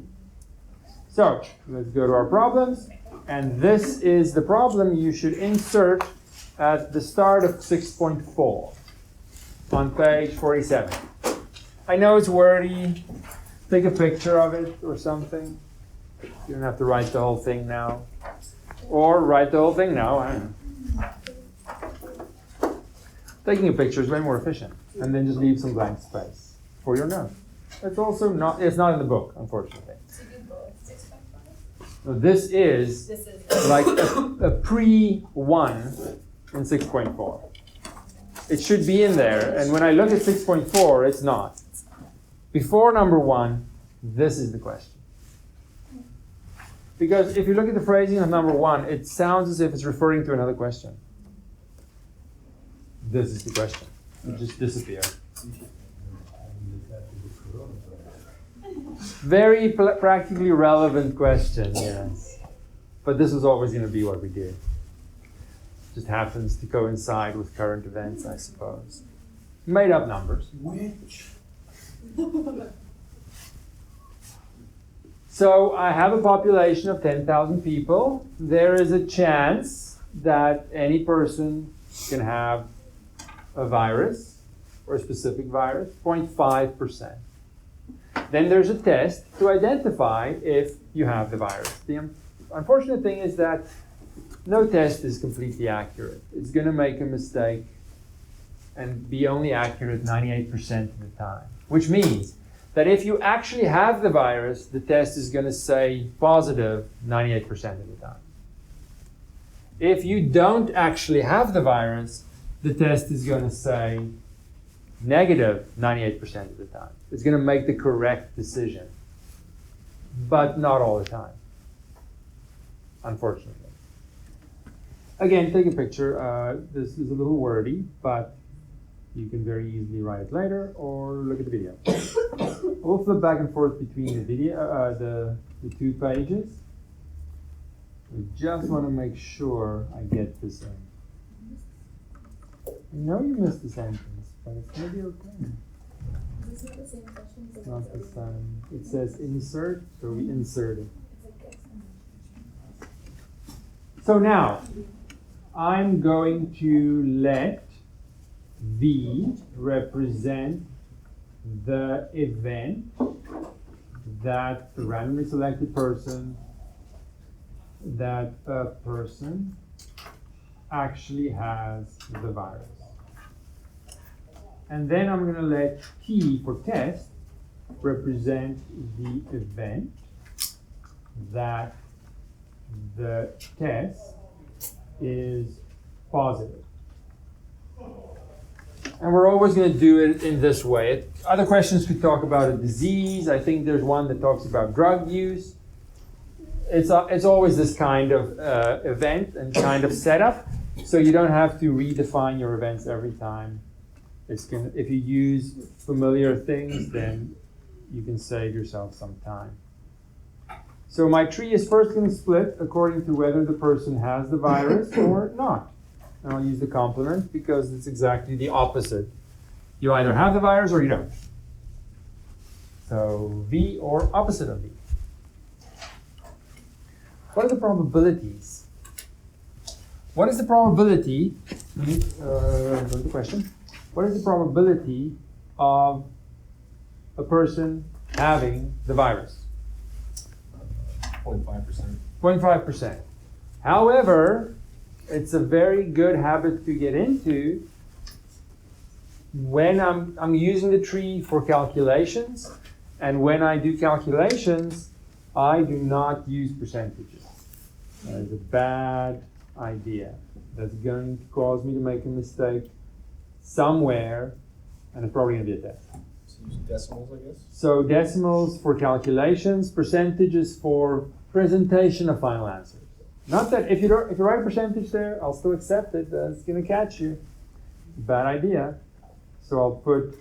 [SPEAKER 1] So, let's go to our problems. And this is the problem you should insert at the start of 6.4 on page 47. I know it's wordy. Take a picture of it or something. You don't have to write the whole thing now. Or write the whole thing now. I don't know. Taking a picture is way more efficient. And then just leave some blank space for your note. It's also not in the book, unfortunately.
[SPEAKER 4] So do both 6.5?
[SPEAKER 1] So this is like a pre-1 in 6.4. It should be in there, and when I look at 6.4, it's not. Before number 1, this is the question. Because if you look at the phrasing of number 1, it sounds as if it's referring to another question. This is the question. It just disappeared. Very practically relevant question, yes. But this is always going to be what we do. Just happens to coincide with current events, I suppose. Made up numbers.
[SPEAKER 3] Which?
[SPEAKER 1] So I have a population of 10,000 people. There is a chance that any person can have a virus or a specific virus, 0.5%. Then there's a test to identify if you have the virus. The unfortunate thing is that no test is completely accurate. It's going to make a mistake and be only accurate 98% of the time, which means that if you actually have the virus, the test is going to say positive 98% of the time. If you don't actually have the virus, the test is going to say negative 98% of the time. It's going to make the correct decision, but not all the time, unfortunately. Again, take a picture. This is a little wordy, but you can very easily write it later or look at the video. We'll flip back and forth between the video, the 2 pages. We just want to make sure I get this in. I know you missed the sentence, but it's going to be okay.
[SPEAKER 2] Is it the same question?
[SPEAKER 1] It's not the same. It says insert, so we insert it. So now, I'm going to let V represent the event that the randomly selected person that a person actually has the virus. And then I'm going to let T for test represent the event that the test is positive. And we're always going to do it in this way. Other questions could talk about a disease. I think there's one that talks about drug use. It's always this kind of event and kind of setup, so you don't have to redefine your events every time. If you use familiar things, then you can save yourself some time. So my tree is first going to split according to whether the person has the virus or not. And I'll use the complement because it's exactly the opposite. You either have the virus or you don't. So V or opposite of V. What are the probabilities? What is the probability? Go to the question. What is the probability of a person having the virus?
[SPEAKER 6] 0.5%.
[SPEAKER 1] 0.5%. However, it's a very good habit to get into when I'm using the tree for calculations, and when I do calculations, I do not use percentages. That is a bad idea. That's going to cause me to make a mistake somewhere, and it's probably going to be a test.
[SPEAKER 6] So use decimals, I guess?
[SPEAKER 1] So decimals for calculations, percentages for presentation of final answers. Not that if you write a percentage there, I'll still accept it. It's going to catch you. Bad idea. So I'll put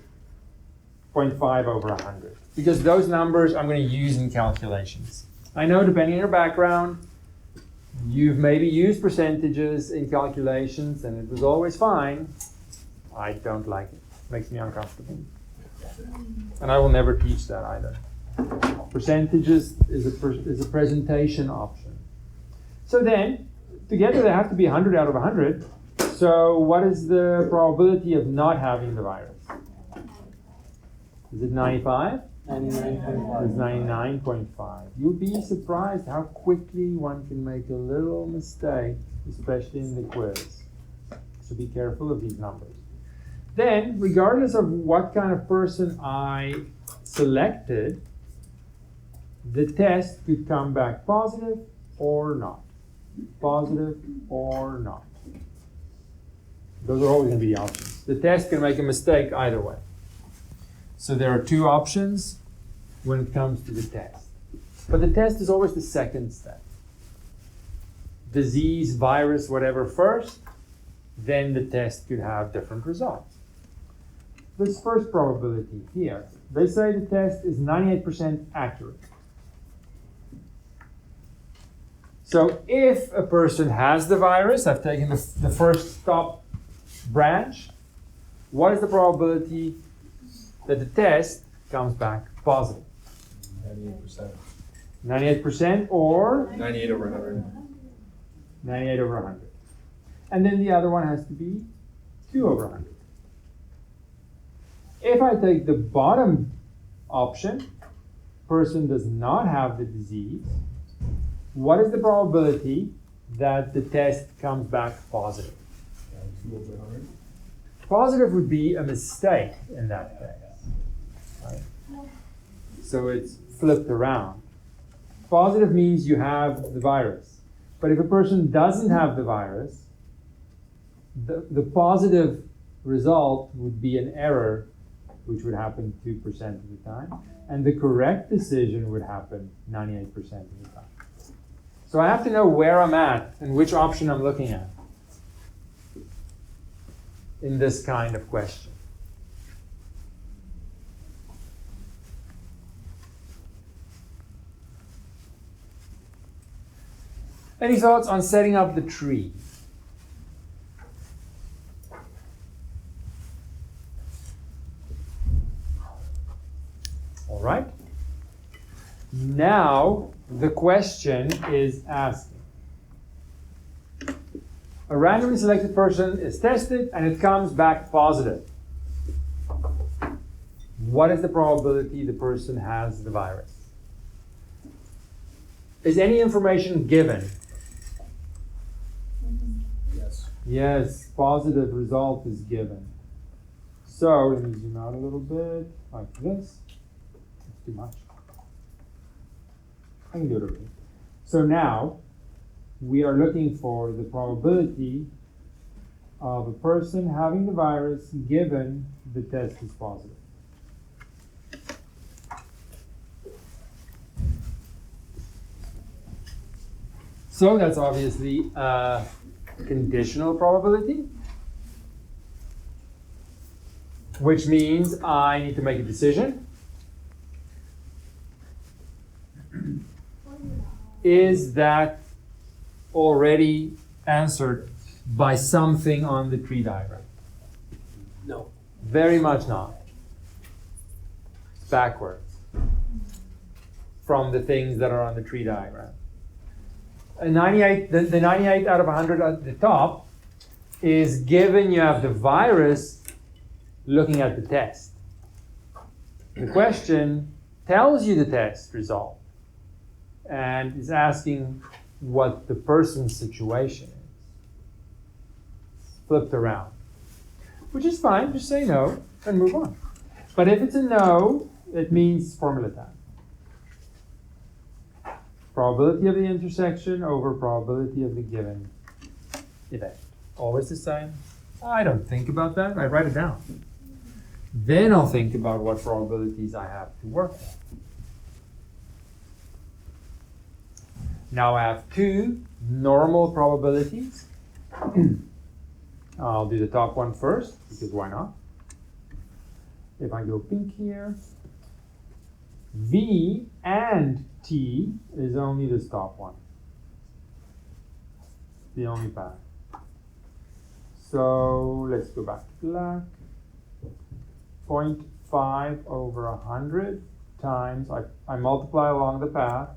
[SPEAKER 1] 0.5 over 100 because those numbers I'm going to use in calculations. I know depending on your background, you've maybe used percentages in calculations and it was always fine. I don't like it. It makes me uncomfortable. And I will never teach that either. Percentages is a presentation option. So then, together they have to be 100 out of 100. So what is the probability of not having the virus? Is it 95?
[SPEAKER 3] 99.5.
[SPEAKER 1] It's 99.5. You'll be surprised how quickly one can make a little mistake, especially in the quiz. So be careful of these numbers. Then, regardless of what kind of person I selected, the test could come back positive or not. Positive or not. Those are always going to be the options. The test can make a mistake either way. So there are two options when it comes to the test. But the test is always the second step. Disease, virus, whatever first, then the test could have different results. This first probability here, they say the test is 98% accurate. So if a person has the virus, I've taken the first top branch, what is the probability that the test comes back positive?
[SPEAKER 6] 98%.
[SPEAKER 1] 98% or
[SPEAKER 6] 98 over 100.
[SPEAKER 1] 98 over 100. And then the other one has to be 2 over 100. If I take the bottom option, person does not have the disease, what is the probability that the test comes back positive?
[SPEAKER 6] 2 over 100.
[SPEAKER 1] Positive would be a mistake in that case. Right? So it's flipped around. Positive means you have the virus. But if a person doesn't have the virus, the positive result would be an error, which would happen 2% of the time. And the correct decision would happen 98% of the time. So I have to know where I'm at and which option I'm looking at in this kind of question. Any thoughts on setting up the tree? All right. Now the question is asking. A randomly selected person is tested and it comes back positive. What is the probability the person has the virus? Is any information given Yes, positive result is given. So let me zoom out a little bit, like this. That's too much. I can do it over here. So now we are looking for the probability of a person having the virus given the test is positive. So that's obviously a conditional probability, which means I need to make a decision. Is that already answered by something on the tree diagram?
[SPEAKER 3] No.
[SPEAKER 1] Very much not. It's backwards from the things that are on the tree diagram. A 98, the 98 out of 100 at the top is given you have the virus looking at the test. The question tells you the test result and is asking what the person's situation is. Flipped around. Which is fine, just say no and move on. But if it's a no, it means formula time. Probability of the intersection over probability of the given event. Always the same. I don't think about that, I write it down. Then I'll think about what probabilities I have to work with. Now I have two normal probabilities. I'll do the top one first, because why not? If I go pink here, V and T is only this top one. The only path. So let's go back to black. 0.5 over 100 times, I multiply along the path,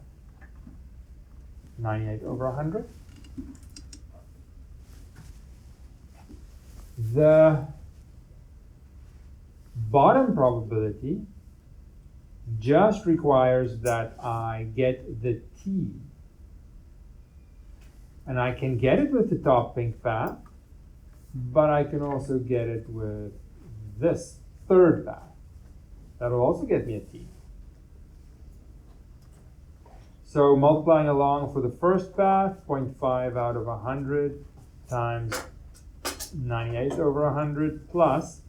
[SPEAKER 1] 98 over 100. The bottom probability just requires that I get the T. And I can get it with the top pink path, but I can also get it with this third path. That'll also get me a T. So multiplying along for the first path, 0.5 out of 100 times 98 over 100 plus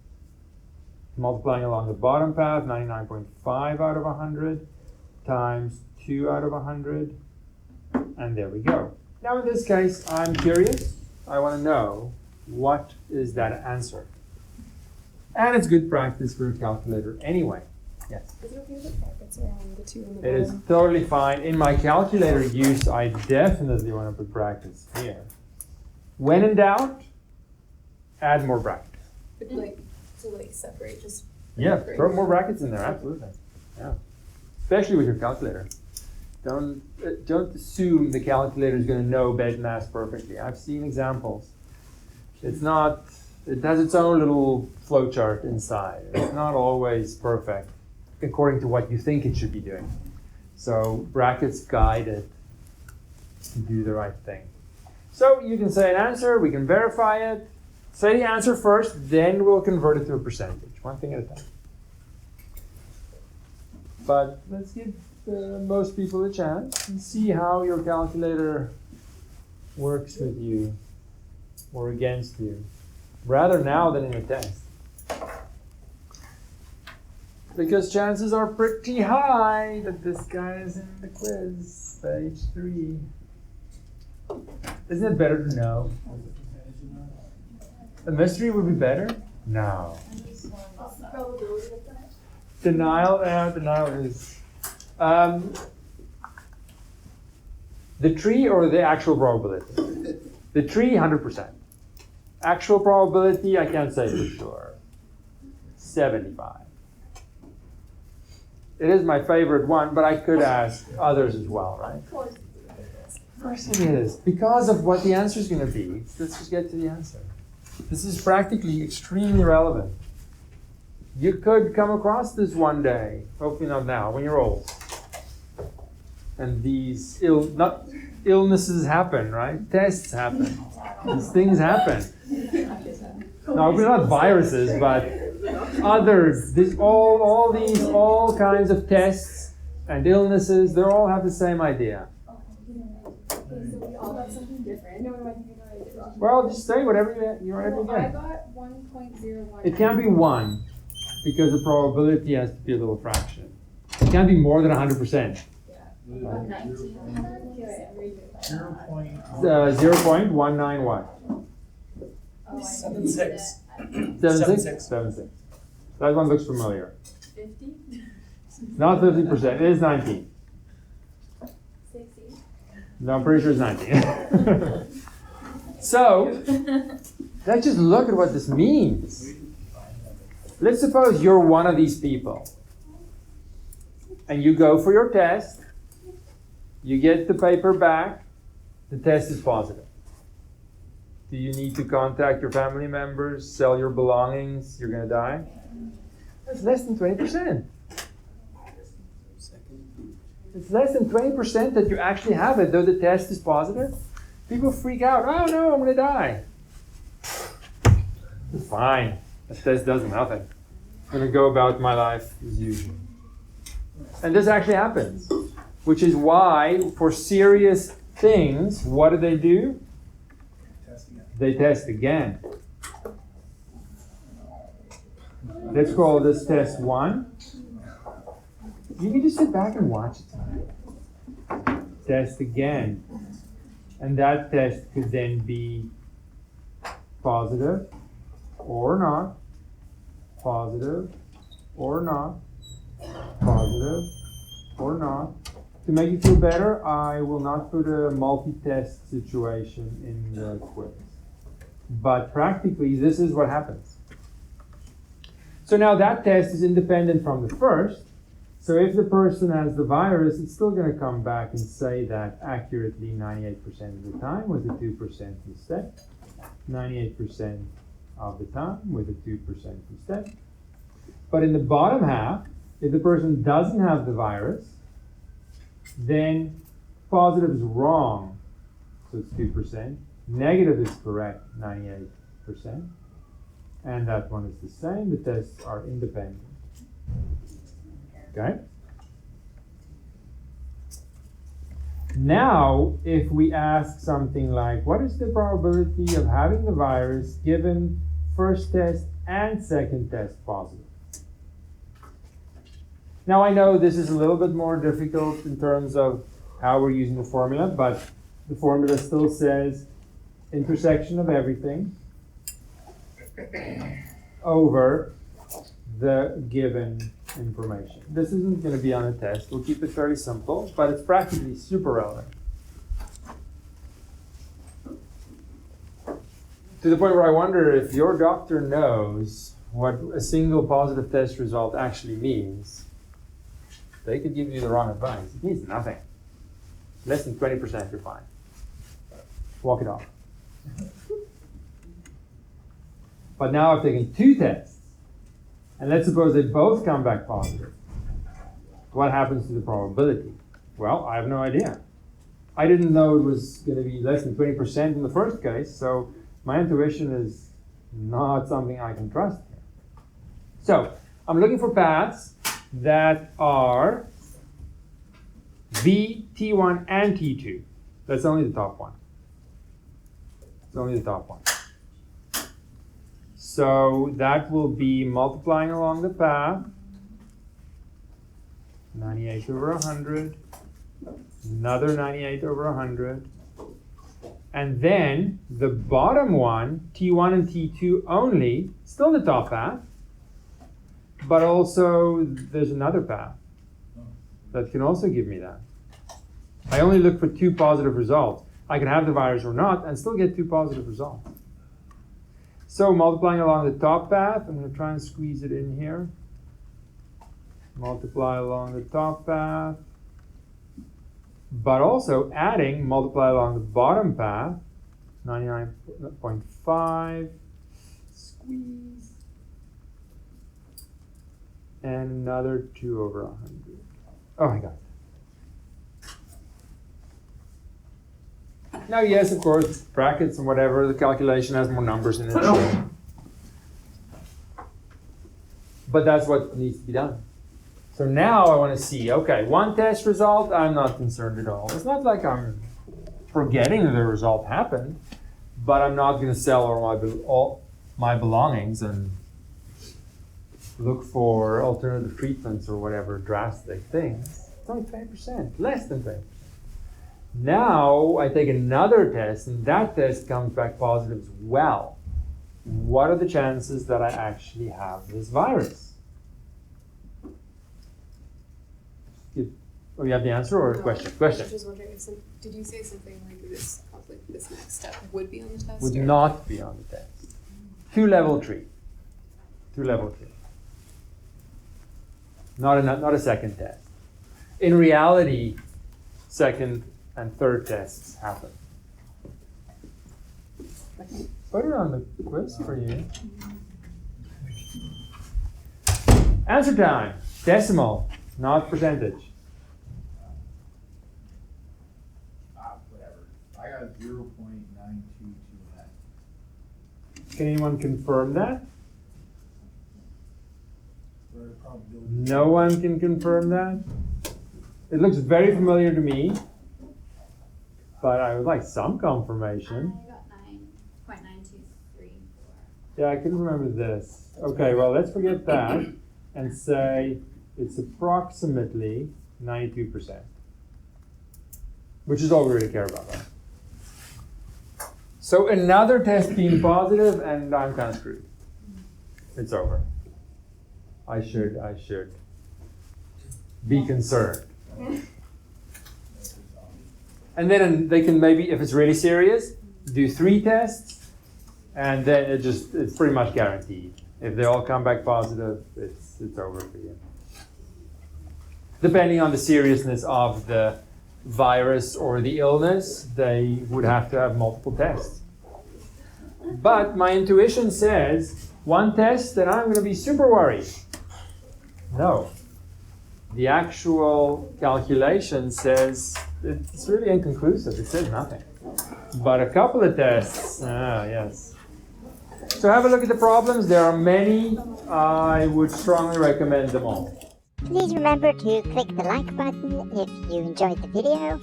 [SPEAKER 1] multiplying along the bottom path, 99.5 out of 100 times 2 out of 100, and there we go. Now in this case, I'm curious. I want to know what is that answer. And it's good practice for a calculator anyway. Yes?
[SPEAKER 5] Is it okay to put brackets around the two in the
[SPEAKER 1] It is
[SPEAKER 5] bottom?
[SPEAKER 1] totally fine. In my calculator use, I definitely want to put brackets here. When in doubt, add more brackets.
[SPEAKER 5] But like, to like separate, just.
[SPEAKER 1] Yeah,
[SPEAKER 5] Great.
[SPEAKER 1] throw more brackets in there, absolutely. Yeah. Especially with your calculator. Don't assume the calculator is going to know bed mass perfectly. I've seen examples. It's not, it has its own little flowchart inside. It's not always perfect according to what you think it should be doing. So brackets guide it to do the right thing. So you can say an answer, we can verify it. Say the answer first, then we'll convert it to a percentage, one thing at a time. But let's give most people a chance and see how your calculator works with you or against you, rather now than in a test. Because chances are pretty high that this guy is in the quiz, page 3. Isn't it better to know? A mystery would be better? No.
[SPEAKER 2] What's the probability of that?
[SPEAKER 1] Denial, denial is the tree or the actual probability? The tree, 100%. Actual probability, I can't say for sure. 75. It is my favorite one, but I could ask others as well, right?
[SPEAKER 2] Of course.
[SPEAKER 1] Of course it is. Because of what the answer is going to be. Let's just get to the answer. This is practically extremely relevant. You could come across this one day, hopefully not now, when you're old. And these illnesses happen, right? Tests happen. These things happen. No, we're not viruses, but others. All kinds of tests and illnesses, they all have the same idea.
[SPEAKER 4] Okay, so we all got something different. No, I think I got
[SPEAKER 1] Well, just say whatever you
[SPEAKER 4] Well, I
[SPEAKER 1] get.
[SPEAKER 4] got 1.01.
[SPEAKER 1] It can't be 1 because the probability has to be a little fraction. It can't be more than 100%. 0.19 what?
[SPEAKER 3] 7.6.
[SPEAKER 1] 76? 76. That one looks familiar.
[SPEAKER 5] 50?
[SPEAKER 1] Not 50%. It is 19.
[SPEAKER 4] 60.
[SPEAKER 1] No, I'm pretty sure it's 19. So, let's just look at what this means. Let's suppose you're one of these people. And you go for your test. You get the paper back. The test is positive. Do you need to contact your family members, sell your belongings? You're going to die? That's less than 20%. It's less than 20% that you actually have it, though the test is positive. People freak out. Oh no, I'm going to die. It's fine. The test does nothing. I'm going to go about my life as usual. And this actually happens, which is why for serious things, what do? They test again. Let's call this test 1. You can just sit back and watch it. Test again. And that test could then be positive or not, positive or not, positive or not. To make you feel better, I will not put a multi-test situation in the quiz. But practically, this is what happens. So now that test is independent from the first. So if the person has the virus, it's still going to come back and say that accurately 98% of the time with a 2% mistake. 98% of the time with a 2% mistake. But in the bottom half, if the person doesn't have the virus, then positive is wrong, so it's 2%. Negative is correct, 98%. And that one is the same. The tests are independent. Okay? Now, if we ask something like, what is the probability of having the virus given first test and second test positive? Now, I know this is a little bit more difficult in terms of how we're using the formula, but the formula still says intersection of everything over the given information. This isn't going to be on a test. We'll keep it fairly simple, but it's practically super relevant. To the point where I wonder if your doctor knows what a single positive test result actually means. They could give you the wrong advice. It means nothing. Less than 20%, you're fine. Walk it off. But now I've taken 2 tests, and let's suppose they both come back positive. What happens to the probability? Well, I have no idea. I didn't know it was going to be less than 20% in the first case, so my intuition is not something I can trust here. So, I'm looking for paths that are V, T1, and T2. That's only the top one. It's only the top one. So that will be multiplying along the path. 98 over 100. Another 98 over 100. And then the bottom one, T1 and T2 only, still the top path. But also there's another path that can also give me that. I only look for 2 positive results. I can have the virus or not and still get 2 positive results. So multiplying along the top path, I'm going to try and squeeze it in here. Multiply along the top path. But also adding, multiply along the bottom path. 99.5. Squeeze. And another 2 over 100. Oh my God. Now, yes, of course, brackets and whatever, the calculation has more numbers in it. So. But that's what needs to be done. So now I want to see, okay, one test result, I'm not concerned at all. It's not like I'm forgetting the result happened, but I'm not going to sell all my belongings and look for alternative treatments or whatever drastic things. It's only 5%, less than 5%. Now I take another test, and that test comes back positive as well. What are the chances that I actually have this virus? Oh, you have the answer or a question?
[SPEAKER 5] I
[SPEAKER 1] Question.
[SPEAKER 5] was just wondering if did you say something like this next step would be on the test?
[SPEAKER 1] Would
[SPEAKER 5] or?
[SPEAKER 1] not be on the test. 2-level tree. 2-level tree. Not a second test. In reality, second and third tests happen. I can put it on the quiz for you. Answer time. Decimal, not percentage.
[SPEAKER 3] Whatever. I got 0.9229.
[SPEAKER 1] Can anyone confirm that?
[SPEAKER 3] Very probability.
[SPEAKER 1] No one can confirm that. It looks very familiar to me, but I would like some confirmation.
[SPEAKER 7] I got 9.9234.
[SPEAKER 1] Yeah, I couldn't remember this. Okay, well, let's forget that and say it's approximately 92%, which is all we really care about, right? So another test being positive, and I'm kind of screwed. It's over. I should be concerned. And then they can maybe, if it's really serious, do 3 tests, and then it's pretty much guaranteed. If they all come back positive, it's over for you. Depending on the seriousness of the virus or the illness, they would have to have multiple tests. But my intuition says, one test, and I'm going to be super worried. No. The actual calculation says it's really inconclusive. It says nothing. But a couple of tests, yes. So have a look at the problems. There are many. I would strongly recommend them all.
[SPEAKER 8] Please remember to click the like button if you enjoyed the video,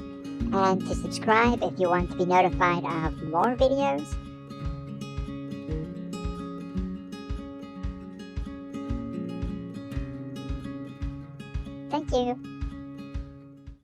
[SPEAKER 8] and to subscribe if you want to be notified of more videos. Thank you.